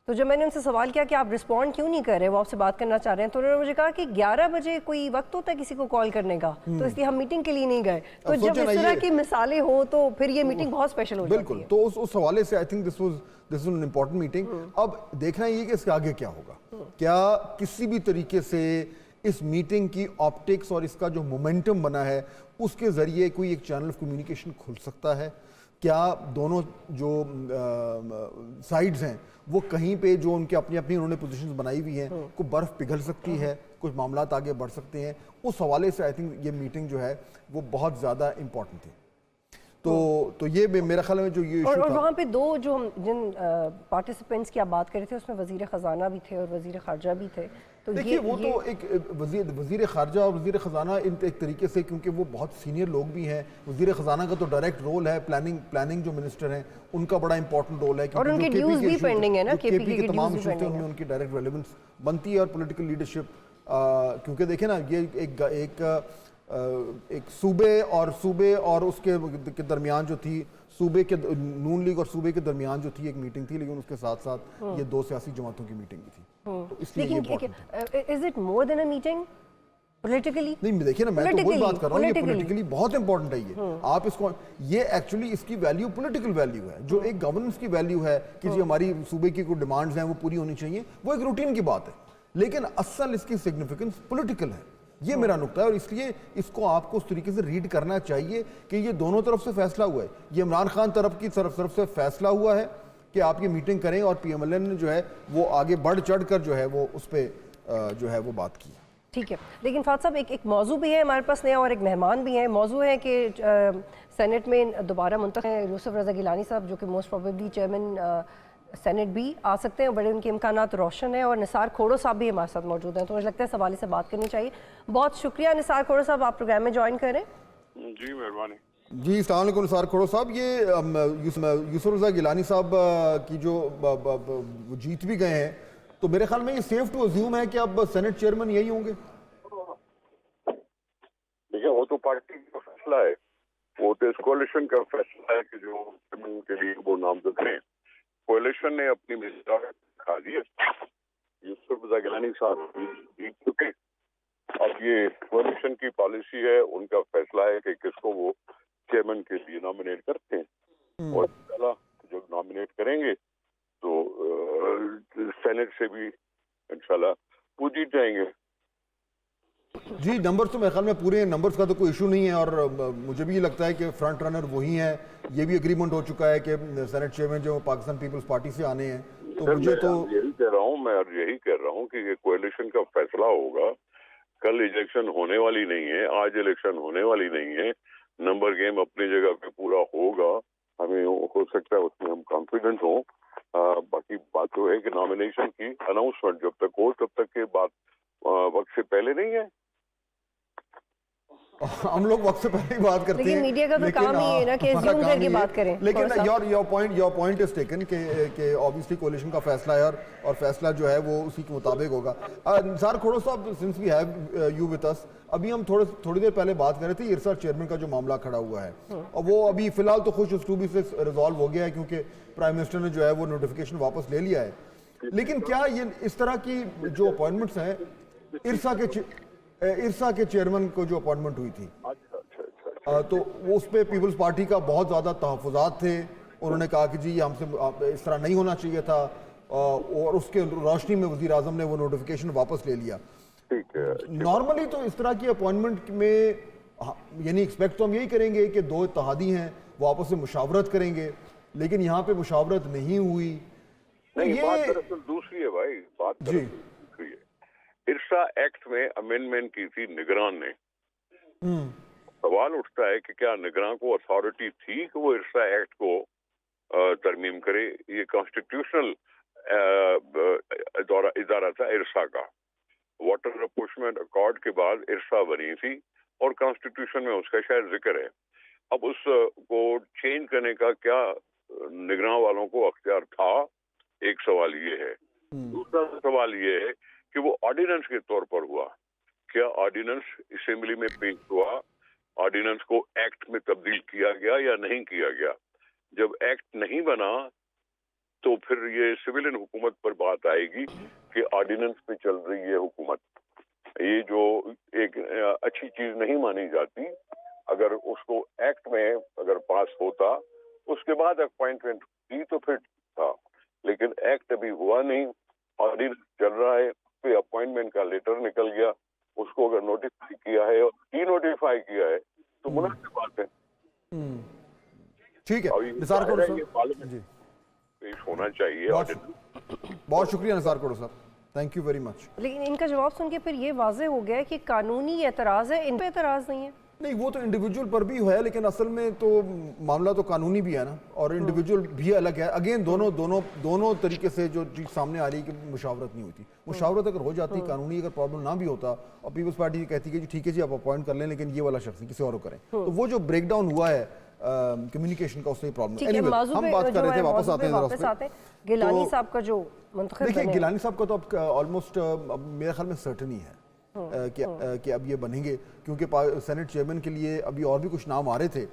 تو جب میں نے ان سے سوال کیا کہ آپ رسپونڈ کیوں نہیں کر رہے, وہ آپ سے بات کرنا چاہ رہے ہیں, تو انہوں نے مجھے کہا کہ 11 بجے کوئی وقت ہوتا ہے کسی کو کال کرنے کا, تو اس لیے ہم میٹنگ کے لیے نہیں گئے. تو جب اس طرح کی مثالیں ہوں تو پھر یہ میٹنگ بہت اسپیشل ہو جاتی ہے. بالکل, تو اس حوالے سے I think this was an important meeting. اب دیکھنا یہ کہ اس کے آگے کیا ہوگا, کیا کسی بھی طریقے سے اس میٹنگ کی آپٹکس اور اس کا جو مومنٹم بنا ہے اس کے ذریعے کوئی ایک چینل آف کمیونیکیشن کھل سکتا ہے, کیا دونوں جو سائڈز ہیں وہ کہیں پہ جو ان کے اپنی اپنی انہوں نے پوزیشنز بنائی ہوئی ہیں کوئی برف پگھل سکتی ہے, کچھ معاملات آگے بڑھ سکتے ہیں, اس حوالے سے آئی تھنک یہ میٹنگ جو ہے وہ بہت زیادہ امپورٹنٹ تھی. تو یہ میرا خیال ہے جو یہ اور ایشو تھا. وہاں پہ دو جو جن پارٹیسپینٹس کی آپ بات کر رہے تھے اس میں وزیر خزانہ بھی تھے اور وزیر خارجہ بھی تھے. تو دیکھیے وہ تو ایک وزیر خارجہ اور وزیر خزانہ ایک طریقے سے, کیونکہ وہ بہت سینئر لوگ بھی ہیں. وزیر خزانہ کا تو ڈائریکٹ رول ہے, پلاننگ جو منسٹر ہیں ان کا بڑا امپورٹنٹ رول ہے, اور ان کے ڈیوز بھی پینڈنگ ہے نا, کے پی کے تمام ایشوز تھے ان میں ان کی ڈائریکٹ ریلیونس بنتی ہے, اور پولیٹیکل لیڈرشپ. کیونکہ دیکھیں نا یہ ایک صوبے اور اس کے درمیان جو تھی, صوبے کے نون لیگ اور صوبے کے درمیان جو تھی ایک میٹنگ تھی, لیکن اس کے ساتھ ساتھ یہ دو سیاسی جماعتوں کی میٹنگ بھی تھی. تو اس لیے لیکن is it more than a meeting politically? نہیں دیکھیں نا, میں تو وہی بات کر رہا ہوں, یہ پولیٹیکلی بہت امپورٹنٹ ہے. یہ آپ اس کو, یہ ایکچولی اس کی ویلیو پولیٹیکل ویلیو ہے, جو ایک گورننس کی ویلیو ہے کہ جی ہماری صوبے کی کوئی ڈیمانڈز ہیں وہ پوری ہونی چاہیے, وہ ایک روٹین کی بات ہے. لیکن اصل اس کی سگنیفیکنس پولیٹیکل ہے, یہ میرا نقطہ ہے. اور اس لیے اس کو آپ کو اس طریقے سے ریڈ کرنا چاہیے کہ یہ دونوں طرف سے فیصلہ ہوا ہے. یہ عمران خان طرف سے فیصلہ ہوا ہے کہ آپ یہ میٹنگ کریں, اور پی ایم ایل این نے جو ہے وہ آگے بڑھ چڑھ کر جو ہے وہ اس پہ جو ہے وہ بات کی. ٹھیک ہے, لیکن فاتح صاحب ایک موضوع بھی ہے ہمارے پاس نیا, اور ایک مہمان بھی ہیں. موضوع ہے کہ سینٹ میں دوبارہ منتخب ہیں یوسف رضا گیلانی صاحب, جو کہ موسٹ پروبیبلی چیئرمین سینٹ بھی آ سکتے ہیں, بڑے ان کے امکانات روشن ہیں. اور نثار کھوڑو صاحب بھی ہمارے ساتھ موجود ہیں, تو مجھے لگتا ہے اس حوالے سے بات کرنی چاہیے. بہت شکریہ نثار کھوڑو صاحب, آپ پروگرام میں جوائن کریں. جی مہربانی. جی السلام علیکم نثار کھوڑو صاحب. یہ یوسف رضا گیلانی صاحب کی جو جیت بھی گئے ہیں, تو میرے خیال میں یہ سیف ٹو ازیوم ہے کہ اب سینٹ چیئرمین یہی ہوں گے. دیکھیں وہ تو پارٹی کا فیصلہ ہے, وہ تو اس کولیشن کا فیصلہ ہے کہ جو چیئرمین کے لیے وہ نامزد ہیں. کولیشن نے اپنی مقدار دکھا دی ہے, یوسف رضا گیلانی صاحب جیت چکے. اب یہ کولیشن کی پالیسی ہے, ان کا فیصلہ ہے کہ کس کو وہ چیئرمین کے لیے نامینیٹ کرتے ہیں, اور انشاءاللہ جو نامینیٹ کریں گے تو سینٹ سے بھی انشاءاللہ وہ جیت جائیں گے. جی نمبرز تو میرے خیال میں پورے ہیں, نمبرز کا تو کوئی ایشو نہیں ہے, اور مجھے بھی یہ لگتا ہے کہ فرنٹ رنر وہی ہیں. یہ بھی اگریمنٹ ہو چکا ہے کہ سینٹ چیئرمین جو پاکستان پیپلز پارٹی سے آنے ہیں. تو مجھے تو یہی کہہ رہا ہوں کہ یہ کولیشن کا فیصلہ ہوگا. کل الیکشن ہونے والی نہیں ہے, آج الیکشن ہونے والی نہیں ہے. نمبر گیم اپنی جگہ پہ پورا ہوگا, ہمیں ہو سکتا ہے اس میں ہم کانفیڈنٹ ہوں. باقی بات تو ہے کہ نامینیشن کی اناؤنسمنٹ جب تک ہو تب تک یہ بات وقت سے پہلے نہیں ہے. ہم لوگ وقت سے پہلے ہی بات کرتے ہیں, لیکن میڈیا کا تو کام ہی ہے نا کہ زوم کر کے بات کریں. لیکن your point is taken کہ obviously coalition کا فیصلہ ہے, اور فیصلہ جو ہے وہ اسی کے مطابق ہوگا. نثار کھوڑو صاحب, since we have you with us, ابھی ہم تھوڑی دیر پہلے بات کر رہے تھے ارسا چیئرمین کا جو معاملہ کھڑا ہوا ہے, اور وہ ابھی فی الحال تو خوش اسلوبی سے ریزالو ہو گیا ہے کیونکہ پرائم منسٹر نے جو ہے وہ نوٹیفیکیشن واپس لے لیا ہے. لیکن کیا یہ اس طرح کی جو اپوائنٹمنٹس ہیں, ارسا کے چیئرمین کو جو اپوائنٹمنٹ ہوئی تھی, تو اس پہ پیپلز پارٹی کا بہت زیادہ تحفظات تھے. انہوں نے کہا کہ جی یہ ہم سے اس طرح نہیں ہونا چاہیے تھا, اور اس کے روشنی میں وزیر اعظم نے وہ نوٹیفیکیشن واپس لے لیا. نارملی تو اس طرح کی اپوائنٹمنٹ میں یعنی ایکسپیکٹ تو ہم یہی کریں گے کہ دو اتحادی ہیں وہ آپس میں مشاورت کریں گے, لیکن یہاں پہ مشاورت نہیں ہوئی. نہیں, بات دراصل دوسری ہے بھائی, بات دوسری ہے. ارسا ایکٹ میں امینڈمنٹ کی تھی نگران نے. سوال اٹھتا ہے کہ کیا نگراں کو اتھارٹی تھی کہ وہ ارسا ایکٹ کو ترمیم کرے. یہ کانسٹیٹیوشنل ادارہ تھا ارسا کا. واٹر اپورشمنٹ اکارڈ کے بعد ارسا بنی تھی, اور کانسٹیٹیوشن میں اس کا شاید ذکر ہے. اب اس کو چینج کرنے کا کیا نگراں والوں کو اختیار تھا, ایک سوال یہ ہے. دوسرا سوال یہ ہے کہ وہ آرڈیننس کے طور پر ہوا, کیا آرڈیننس اسمبلی میں پیش ہوا, آرڈیننس کو ایکٹ میں تبدیل کیا گیا یا نہیں کیا گیا. جب ایکٹ نہیں بنا تو پھر یہ سویلین حکومت پر بات آئے گی کہ آرڈیننس پہ چل رہی ہے حکومت. یہ جو ایک اچھی چیز نہیں مانی جاتی. اگر اس کو ایکٹ میں اگر پاس ہوتا اس کے بعد اپوائنٹمنٹ کی تو پھر تھا, لیکن ایکٹ ابھی ہوا نہیں, آرڈیننس چل رہا ہے. پہ اپوائنٹمنٹ کا لیٹر نکل گیا, اس کو اگر نوٹیفائی کیا ہے اور ڈی نوٹیفائی کیا ہے تو مناسب بات ہے. ٹھیک ہے اور یہ نثار ظاہر کوڑو ہے صاحب یہ پارلیمنٹ جی پیش ہونا چاہیے بہت شکریہ نثار کوڑو صاحب تھینک یو ویری مچ. لیکن ان کا جواب سن کے پھر یہ واضح ہو گیا کہ قانونی اعتراض ہے، ان پہ اعتراض نہیں ہے. نہیں وہ تو انڈیویجول پر بھی ہے لیکن اصل میں تو معاملہ تو قانونی بھی ہے نا اور انڈیویجول بھی الگ ہے. اگین دونوں طریقے سے جو چیز سامنے آ رہی ہے کہ مشاورت نہیں ہوتی. مشاورت اگر ہو جاتی قانونی اگر پرابلم نہ بھی ہوتا اور پیپلز پارٹی کہتی کہ جی ٹھیک ہے جی آپ اپوائنٹ کر لیں لیکن یہ والا شخص کسی اور کو کریں, تو وہ جو بریک ڈاؤن ہوا ہے کمیونیکیشن کا اس سے پرابلم. ہم بات کر رہے تھے واپس آتے ہیں گیلانی صاحب کا جو منتخب دیکھیں گیلانی صاحب کا تو اب آلموسٹ میرے خیال میں سرٹن ہی ہے کہ اب یہ بنیں گے کیونکہ سینٹ چیئرمین کے لیے ابھی اور بھی کچھ نام آ رہے تھے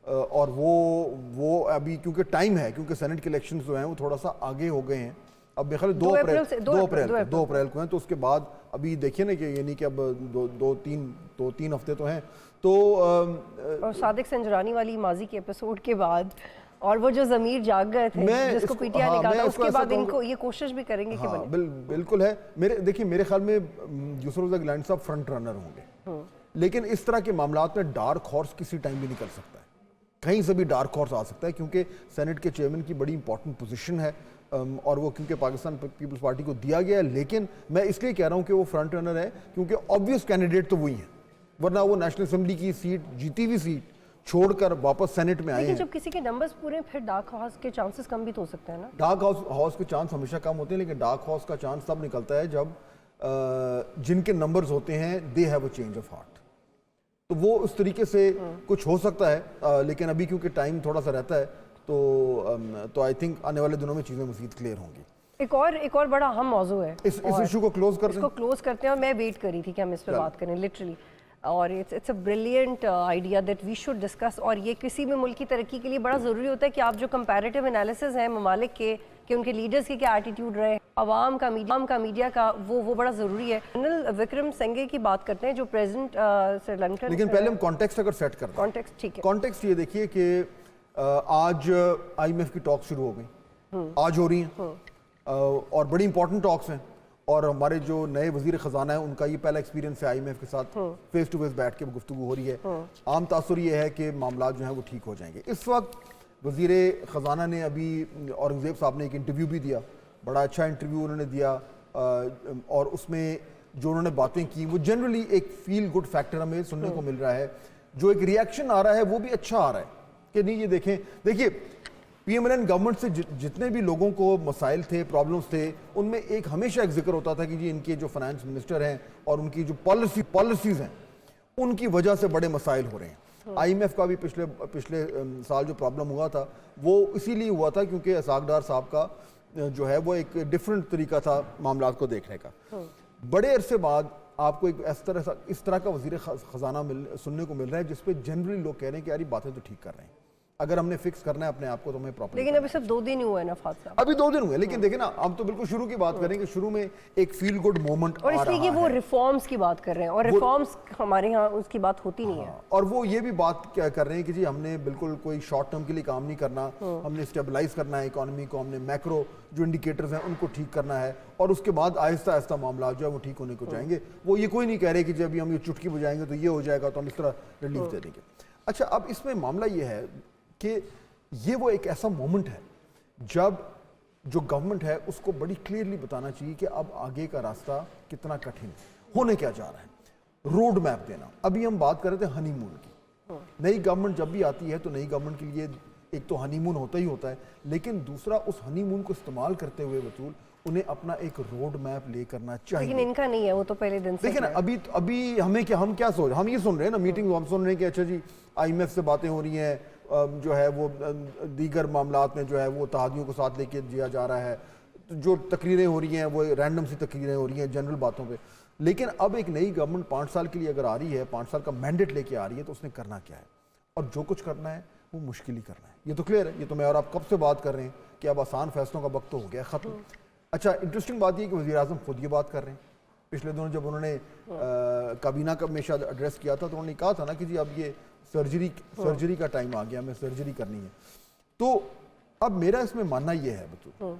اور وہ ابھی کیونکہ ٹائم ہے کیونکہ سینٹ کے الیکشنز جو ہیں وہ تھوڑا سا آگے ہو گئے ہیں. اب میرے خیال 2 اپریل کو ہیں تو اس کے بعد ابھی دیکھیے نا کہ یعنی کہ اب دو تین ہفتے تو ہیں تو اور صادق سنجرانی والی ماضی کے ایپیسوڈ کے بعد اور وہ جو ضمیر جاگ گئے تھے جس کو پی ٹی آئی نے کہا تھا اس کے بعد ان کو یہ کوشش بھی کریں گے کہ بنے. بالکل ہے. دیکھیے میرے خیال میں یوسف رضا گیلانی صاحب فرنٹ رنر ہوں گے لیکن اس طرح کے معاملات میں ڈارک ہارس کسی ٹائم بھی نکل سکتا ہے, کہیں سے بھی ڈارک ہارس آ سکتا ہے کیونکہ سینٹ کے چیئرمین کی بڑی امپورٹنٹ پوزیشن ہے اور وہ کیونکہ پاکستان پیپلز پارٹی کو دیا گیا ہے. لیکن میں اس لیے کہہ رہا ہوں کہ وہ فرنٹ رنر ہے کیونکہ آبویس کینڈیڈیٹ تو وہی ہیں ورنہ وہ نیشنل اسمبلی کی سیٹ جیتی ہوئی سیٹ چھوڑ کر واپس سینٹ میں آئے ہیں. لیکن جب کسی کے نمبرز پورے پھر ڈارک ہارس کے چانسز کم بھی تو ہو سکتے ہیں نا. ڈارک ہارس کے چانس ہمیشہ کم ہوتے ہیں لیکن ڈارک ہارس کا چانس تب نکلتا ہے جب جن کے نمبرز ہوتے ہیں they have a change of heart, تو وہ اس طریقے سے کچھ ہو سکتا ہے لیکن ابھی کیونکہ ٹائم تھوڑا سا رہتا ہے تو آئی تھنک آنے والے دنوں میں چیزیں مزید کلیئر ہوں گی. ایک اور بڑا اہم موضوع ہے اس ایشو کو کلوز کرتے ہیں. اس کو کلوز کرتے ہیں اور میں ویٹ کری تھی کہ ہم اس پہ بات کریں لٹرلی اور it's a brilliant idea that we should discuss. اور یہ کسی بھی ملک کی ترقی کے لیے بڑا ضروری ہوتا ہے کہ آپ جو کمپیریٹیو انالیسز ہیں ممالک کے کہ ان کے لیڈرز کے کیا ایٹیٹیوڈ رہے, عوام کا میڈیا کا وہ بڑا ضروری ہے. جنرل وکرم سنگھے کی بات کرتے ہیں جو پریزیڈنٹ سری لنکن. لیکن پہلے ہم کانٹیکسٹ اگر سیٹ کرتے ہیں. کانٹیکسٹ ٹھیک ہے. کانٹیکسٹ یہ دیکھیے کہ آج آئی ایم ایف کی ٹاک شروع ہو گئی, آج ہو رہی ہیں اور بڑی امپورٹنٹ ٹاکس ہیں اور ہمارے جو نئے وزیر خزانہ ہیں ان کا یہ پہلا ایکسپیرینس ہے آئی ایم ایف کے ساتھ فیس ٹو فیس بیٹھ کے گفتگو ہو رہی ہے. عام تاثر یہ ہے کہ معاملات جو ہیں وہ ٹھیک ہو جائیں گے. اس وقت وزیر خزانہ نے ابھی اورنگزیب صاحب نے ایک انٹرویو بھی دیا, بڑا اچھا انٹرویو انہوں نے دیا اور اس میں جو انہوں نے باتیں کی وہ جنرلی ایک فیل گڈ فیکٹر ہمیں سننے کو مل رہا ہے. جو ایک ریئیکشن آ رہا ہے وہ بھی اچھا آ رہا ہے کہ نہیں یہ دیکھیے پی ایم این گورنمنٹ سے جتنے بھی لوگوں کو مسائل تھے پرابلمس تھے ان میں ایک ہمیشہ ایک ذکر ہوتا تھا کہ جی ان کے جو فائنانس منسٹر ہیں اور ان کی جو پالیسیز ہیں ان کی وجہ سے بڑے مسائل ہو رہے ہیں. آئی ایم ایف کا بھی پچھلے سال جو پرابلم ہوا تھا وہ اسی لیے ہوا تھا کیونکہ اسحاق ڈار صاحب کا جو ہے وہ ایک ڈفرینٹ طریقہ تھا معاملات کو دیکھنے کا. بڑے عرصے بعد آپ کو ایک اس طرح کا وزیر خزانہ سننے کو مل رہا ہے جس پہ جنرلی لوگ کہہ رہے ہیں کہ یار یہ باتیں تو ٹھیک کر رہے ہیں, اگر ہم نے فکس کرنا ہے اپنے آپ کو تو ہمیں پراپر. لیکن ابھی صرف 2 دن ہی ہوئے ہیں نا فاضل صاحب, ابھی 2 دن ہوئے لیکن دیکھیں نا ہم تو بالکل شروع کی بات کریں کہ شروع میں ایک فیل گڈ مومنٹ اور اس لیے کہ وہ ریفارمز کی بات کر رہے ہیں اور ریفارمز ہمارے ہاں اس کی بات ہوتی نہیں ہے. اور وہ یہ بھی بات کر رہے ہیں کہ جی ہم نے بالکل کوئی شارٹ ٹرم کے لیے کام نہیں کرنا, ہم نے اسٹیبلائز کرنا ہے اکانومی کو, ہم نے میکرو جو انڈیکیٹرز ہیں ان کو ٹھیک کرنا ہے اور اس کے بعد آہستہ آہستہ معاملات جو ہے وہ ٹھیک ہونے کو جائیں گے. وہ یہ کوئی نہیں کہہ رہے کہ جب ہم یہ چٹکی بجائیں گے تو یہ ہو جائے گا تو ہم اس طرح ریلیف دے دیں گے. اچھا اب اس میں معاملہ یہ ہے کہ یہ وہ ایک ایسا مومنٹ ہے جب جو گورنمنٹ ہے اس کو بڑی کلیئرلی بتانا چاہیے کہ اب آگے کا راستہ کتنا کٹھن ہونے کیا جا رہا ہے, روڈ میپ دینا. ابھی ہم بات کر رہے تھے ہنی مون کی. نئی گورنمنٹ جب بھی آتی ہے تو نئی گورنمنٹ کے لیے ایک تو ہنی مون ہوتا ہی ہوتا ہے لیکن دوسرا اس ہنی مون کو استعمال کرتے ہوئے بطول انہیں اپنا ایک روڈ میپ لے کرنا چاہیے. لیکن ان کا نہیں ہے, وہ تو پہلے دن سے دیکھیں نا ابھی ہم کیا سوچ ہم یہ سن رہے ہیں نا میٹنگ ہم سن رہے ہیں کہ اچھا جی آئی ایم ایف سے باتیں ہو رہی ہیں, جو ہے وہ دیگر معاملات میں جو ہے وہ اتحادیوں کو ساتھ لے کے دیا جا رہا ہے, جو تقریریں ہو رہی ہیں وہ رینڈم سی تقریریں ہو رہی ہیں جنرل باتوں پہ. لیکن اب ایک نئی گورنمنٹ 5 سال کے لیے اگر آ رہی ہے, 5 سال کا مینڈیٹ لے کے آ رہی ہے تو اس نے کرنا کیا ہے اور جو کچھ کرنا ہے وہ مشکل ہی کرنا ہے. یہ تو کلیئر ہے, یہ تو میں اور آپ کب سے بات کر رہے ہیں کہ اب آسان فیصلوں کا وقت تو ہو گیا ختم. اچھا انٹرسٹنگ بات یہ کہ وزیر اعظم خود یہ بات کر رہے ہیں. پچھلے دنوں جب انہوں نے کابینہ کا ہمیشہ ایڈریس کیا تھا تو انہوں نے کہا تھا نا کہ جی اب یہ سرجری کا ٹائم آ گیا, ہمیں سرجری کرنی ہے. تو اب میرا اس میں ماننا یہ ہے بطور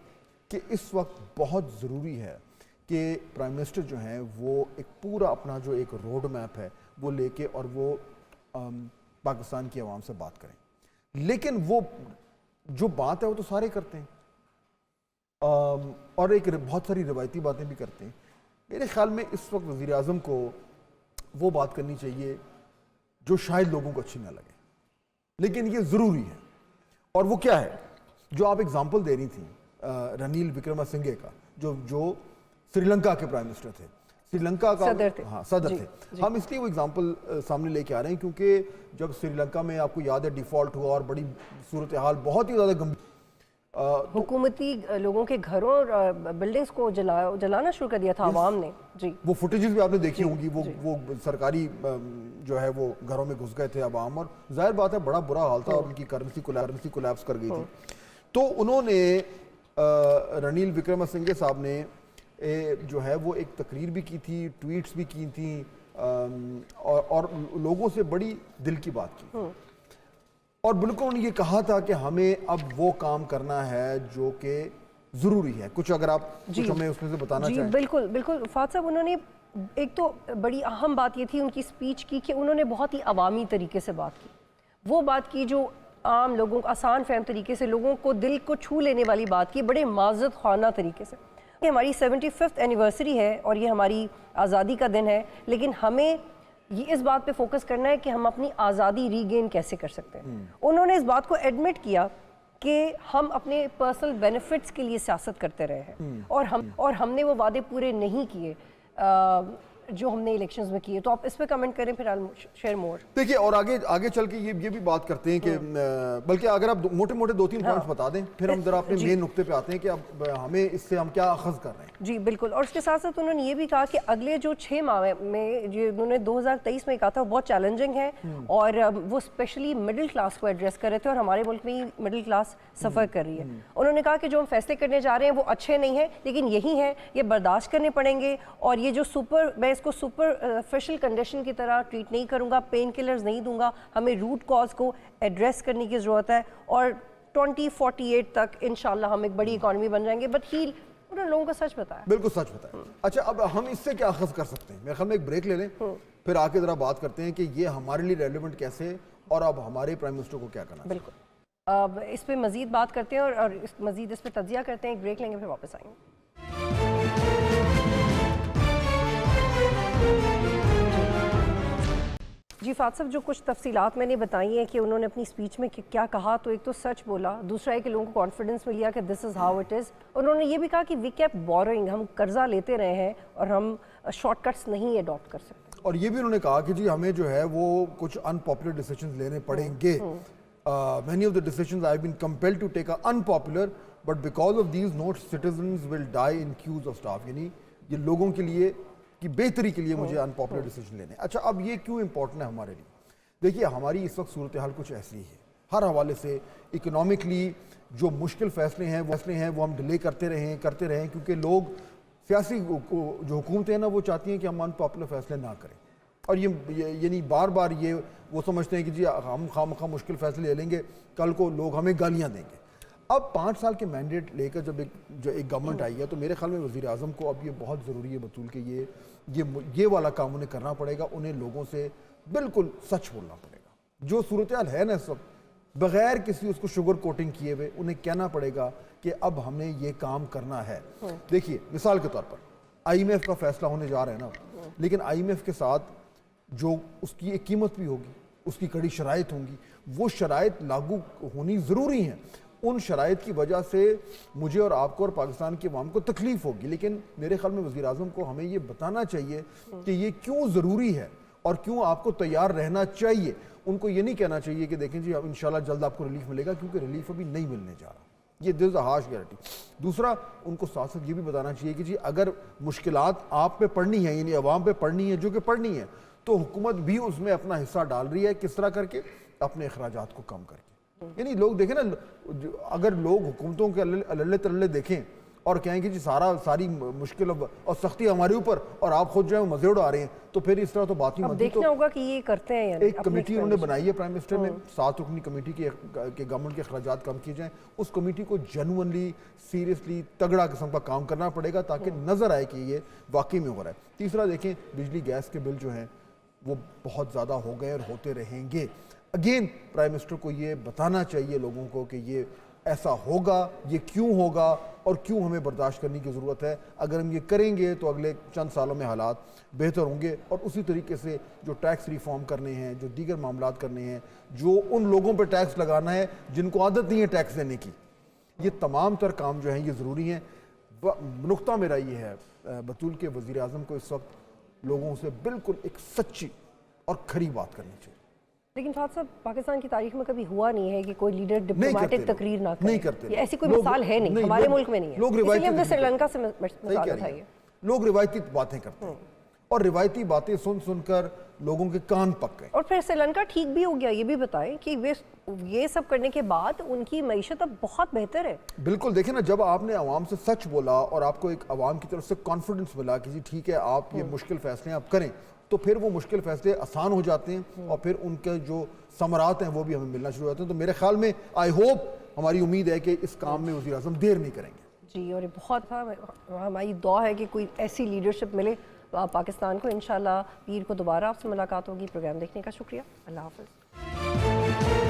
کہ اس وقت بہت ضروری ہے کہ پرائم منسٹر جو ہیں وہ ایک پورا اپنا جو ایک روڈ میپ ہے وہ لے کے اور وہ پاکستان کی عوام سے بات کریں. لیکن وہ جو بات ہے وہ تو سارے کرتے ہیں، اور ایک بہت ساری روایتی باتیں بھی کرتے ہیں. میرے خیال میں اس وقت وزیر اعظم کو وہ بات کرنی چاہیے جو شاید لوگوں کو اچھی نہ لگے لیکن یہ ضروری ہے. اور وہ کیا ہے جو آپ اگزامپل دے رہی تھیں رنیل وکرما سنگھے کا، جو سری لنکا کے پرائم منسٹر تھے، سری لنکا کا صدر تھے. ہم اس لیے وہ اگزامپل سامنے لے کے آ رہے ہیں کیونکہ جب سری لنکا میں آپ کو یاد ہے ڈیفالٹ ہوا اور بڑی صورتحال بہت ہی زیادہ گمبھیر، حکومتی لوگوں کے گھروں اور بلڈنگز کو جلانا شروع کر دیا تھا عوام نے. جی وہ فوٹیجز بھی آپ نے دیکھی ہوں گی، وہ سرکاری جو ہے وہ گھروں میں گھس گئے تھے عوام، اور ظاہر بات ہے بڑا برا حال تھا اور ان کی کرنسی کولیپس کر گئی تھی. تو انہوں نے رنیل وکرما سنگھے صاحب نے جو ہے وہ ایک تقریر بھی کی تھی، ٹویٹس بھی کی تھیں، اور لوگوں سے بڑی دل کی بات کی، اور بالکل انہوں نے یہ کہا تھا کہ ہمیں اب وہ کام کرنا ہے جو کہ ضروری ہے. کچھ اگر آپ کچھ ہمیں اس میں سے بتانا چاہیں. بالکل بالکل فات صاحب، انہوں نے ایک تو بڑی اہم بات یہ تھی ان کی سپیچ کی کہ انہوں نے بہت ہی عوامی طریقے سے بات کی. وہ بات کی جو عام لوگوں کو آسان فہم طریقے سے، لوگوں کو دل کو چھو لینے والی بات کی، بڑے معزز خانہ طریقے سے. یہ ہماری 75th اینیورسری ہے اور یہ ہماری آزادی کا دن ہے، لیکن ہمیں یہ اس بات پہ فوکس کرنا ہے کہ ہم اپنی آزادی ری گین کیسے کر سکتے ہیں. انہوں نے اس بات کو ایڈمٹ کیا کہ ہم اپنے پرسنل بینیفٹس کے لیے سیاست کرتے رہے ہیں اور ہم نے وہ وعدے پورے نہیں کیے جو ہم نے الیکشنز میں کیے. تو آپ اس پہ کمنٹ کریں پھر شیئر مور. دیکھیے اور آگے چل کے یہ بھی بات کرتے ہیں کہ بلکہ اگر آپ موٹے 2-3 پوائنٹس بتا دیں پھر ہم ذرا اپنے مین نقطے پہ آتے ہیں کہ اب ہمیں اس سے ہم کیا اخذ کر رہے ہیں. جی بالکل. اور اس کے ساتھ ساتھ انہوں نے یہ بھی کہا کہ اگلے جو 6 ماہ میں جو انہوں نے 2023 میں کہا تھا وہ بہت چیلنجنگ ہے، اور وہ اسپیشلی مڈل کلاس کو ایڈریس کر رہے تھے، اور ہمارے ملک میں ہی مڈل کلاس سفر کر رہی ہے. انہوں نے کہا کہ جو ہم فیصلے کرنے جا رہے ہیں وہ اچھے نہیں ہیں لیکن یہی ہیں، یہ برداشت کرنے پڑیں گے، اور یہ جو میں اس کو سپرفیشل کنڈیشن کی طرح ٹریٹ نہیں کروں گا، پین کلرز نہیں دوں گا. ہمیں روٹ کاز کو ایڈریس کرنے کی ضرورت ہے، اور 2048 تک انشاءاللہ ہم ایک بڑی اکانومی بن جائیں گے. بٹ انہوں نے لوگوں کو سچ بتایا. بالکل سچ بتایا. اچھا اب ہم اس سے کیا اخذ کر سکتے ہیں؟ میرے خیال میں ایک بریک لے لیں، پھر آ کے ذرا بات کرتے ہیں کہ یہ ہمارے لیے ریلیونٹ کیسے، اور اب ہمارے پرائم منسٹر کو کیا کرنا ہے. بالکل. اب اس پہ مزید بات کرتے ہیں اور مزید اس پہ تجزیہ کرتے ہیں. ایک بریک لیں گے پھر واپس آئیں گے. جی فات صاحب، جو کچھ تفصیلات میں نے بتائی ہیں کہ انہوں نے اپنی سپیچ میں کیا کہا، تو ایک تو سچ بولا، دوسرا ہے کہ لوگوں کو کانفیڈنس مل گیا کہ دس از ہاؤ اٹ از. انہوں نے یہ بھی کہا کہ وی کیپ بوروئنگ، ہم قرضہ لیتے رہے ہیں اور ہم شارٹ کٹس نہیں اڈاپٹ کر سکتے. اور یہ بھی انہوں نے کہا کہ جی ہمیں جو ہے وہ کچھ ان پاپولر ڈیسیشنز لینے پڑیں گے. Many of the decisions I been compelled to take unpopular but because of these note citizens will die in queues of staff. یعنی یہ لوگوں کے لیے کی بہتری کے لیے مجھے ان پاپولر ڈیسیشن لینے. اچھا اب یہ کیوں امپورٹنٹ ہے ہمارے لیے؟ دیکھیے ہماری اس وقت صورتحال کچھ ایسی ہے، ہر حوالے سے اکنامکلی جو مشکل فیصلے ہیں وہ ہم ڈیلے کرتے رہے کیونکہ لوگ سیاسی جو حکومتیں ہیں نا وہ چاہتی ہیں کہ ہم ان پاپولر فیصلے نہ کریں، اور یہ یعنی بار بار یہ وہ سمجھتے ہیں کہ جی ہم خواہ مشکل فیصلے لے لیں گے، کل کو لوگ ہمیں گالیاں دیں گے. اب 5 سال کے مینڈیٹ لے کر جب ایک گورنمنٹ آئی ہے تو میرے خیال میں وزیر اعظم کو اب یہ بہت ضروری ہے بطول کہ یہ والا کام انہیں کرنا پڑے گا. انہیں لوگوں سے بالکل سچ بولنا پڑے گا. جو صورتحال ہے نا اس وقت، بغیر کسی اس کو شوگر کوٹنگ کیے ہوئے انہیں کہنا پڑے گا کہ اب ہمیں یہ کام کرنا ہے. دیکھیے مثال کے طور پر IMF کا فیصلہ ہونے جا رہا ہے نا، لیکن IMF کے ساتھ جو اس کی ایک قیمت بھی ہوگی، اس کی کڑی شرائط ہوں گی، وہ شرائط لاگو ہونی ضروری ہیں. ان شرائط کی وجہ سے مجھے اور آپ کو اور پاکستان کی عوام کو تکلیف ہوگی، لیکن میرے خیال میں وزیر اعظم کو ہمیں یہ بتانا چاہیے کہ یہ کیوں ضروری ہے اور کیوں آپ کو تیار رہنا چاہیے. ان کو یہ نہیں کہنا چاہیے کہ دیکھیں جی انشاءاللہ جلد آپ کو ریلیف ملے گا، کیونکہ ریلیف ابھی نہیں ملنے جا رہا. یہ دس از اے ہارش گارنٹی. دوسرا ان کو ساتھ ساتھ یہ بھی بتانا چاہیے کہ جی اگر مشکلات آپ پہ پڑنی ہیں، یعنی عوام پہ پڑنی ہے جو کہ پڑنی ہے، تو حکومت بھی اس میں اپنا حصہ ڈال رہی ہے. کس طرح کر کے؟ اپنے اخراجات کو کم کر کے. یعنی لوگ دیکھیں نا، اگر لوگ حکومتوں کے اللہ تللے دیکھیں اور کہیں کہ جی ساری مشکل اور سختی ہمارے اوپر اور آپ خود جو ہے مزے اڑا رہے ہیں، تو پھر اس طرح تو بات ہی مت. دیکھنا ہوگا کہ یہ کرتے ہیں. ایک کمیٹی انہوں نے بنائی ہے پرائم منسٹر نے، 7 رکنی کمیٹی کے گورنمنٹ کے اخراجات کم کیے جائیں. اس کمیٹی کو جنونلی سیریسلی تگڑا قسم کا کام کرنا پڑے گا تاکہ نظر آئے کہ یہ واقعی میں ہو رہا ہے. تیسرا دیکھیں بجلی گیس کے بل جو ہیں وہ بہت زیادہ ہو گئے اور ہوتے رہیں گے. اگین پرائم منسٹر کو یہ بتانا چاہیے لوگوں کو کہ یہ ایسا ہوگا، یہ کیوں ہوگا اور کیوں ہمیں برداشت کرنے کی ضرورت ہے. اگر ہم یہ کریں گے تو اگلے چند سالوں میں حالات بہتر ہوں گے. اور اسی طریقے سے جو ٹیکس ریفارم کرنے ہیں، جو دیگر معاملات کرنے ہیں، جو ان لوگوں پہ ٹیکس لگانا ہے جن کو عادت نہیں ہے ٹیکس دینے کی، یہ تمام تر کام جو ہیں یہ ضروری ہیں. نقطہ میرا یہ ہے بطول کے وزیر اعظم کو اس وقت لوگوں سے بالکل ایک سچی اور کھری بات کرنی چاہیے. لیکن فہد صاحب پاکستان کی تاریخ میں کبھی ہوا نہیں ہے کہ کوئی لیڈر کرتے ڈپلومیٹک لوگ. تقریر نہ کرے. نہیں کرتے یہ ایسی کوئی لوگ. مثال ہے نہیں ہمارے ملک میں نہیں ہے. لوگ اس لیے ہم نے روایتی سری لنکا سے مثال اٹھائی ہے. لوگ روایتی باتیں کرتے ہیں اور روایتی باتیں سن سن کر لوگوں کے کان پک گئے. اور پھر سری لنکا ٹھیک بھی ہو گیا، یہ بھی بتائیں کہ یہ سب کرنے کے بعد ان کی معیشت اب بہت بہتر ہے. بالکل دیکھیں نا، جب آپ نے عوام سے سچ بولا اور آپ کو ایک عوام کی طرف سے کانفیڈنس ملا کہ جی ٹھیک ہے آپ یہ مشکل فیصلے آپ کریں، تو پھر وہ مشکل فیصلے آسان ہو جاتے ہیں اور پھر ان کے جو ثمرات ہیں وہ بھی ہمیں ملنا شروع ہوتے ہیں. تو میرے خیال میں آئی ہوپ، ہماری امید ہے کہ اس کام میں وزیر اعظم دیر نہیں کریں گے. جی، اور یہ بہت ہماری دعا ہے کہ کوئی ایسی لیڈرشپ ملے پاکستان کو. انشاءاللہ پیر کو دوبارہ آپ سے ملاقات ہوگی. پروگرام دیکھنے کا شکریہ. اللہ حافظ.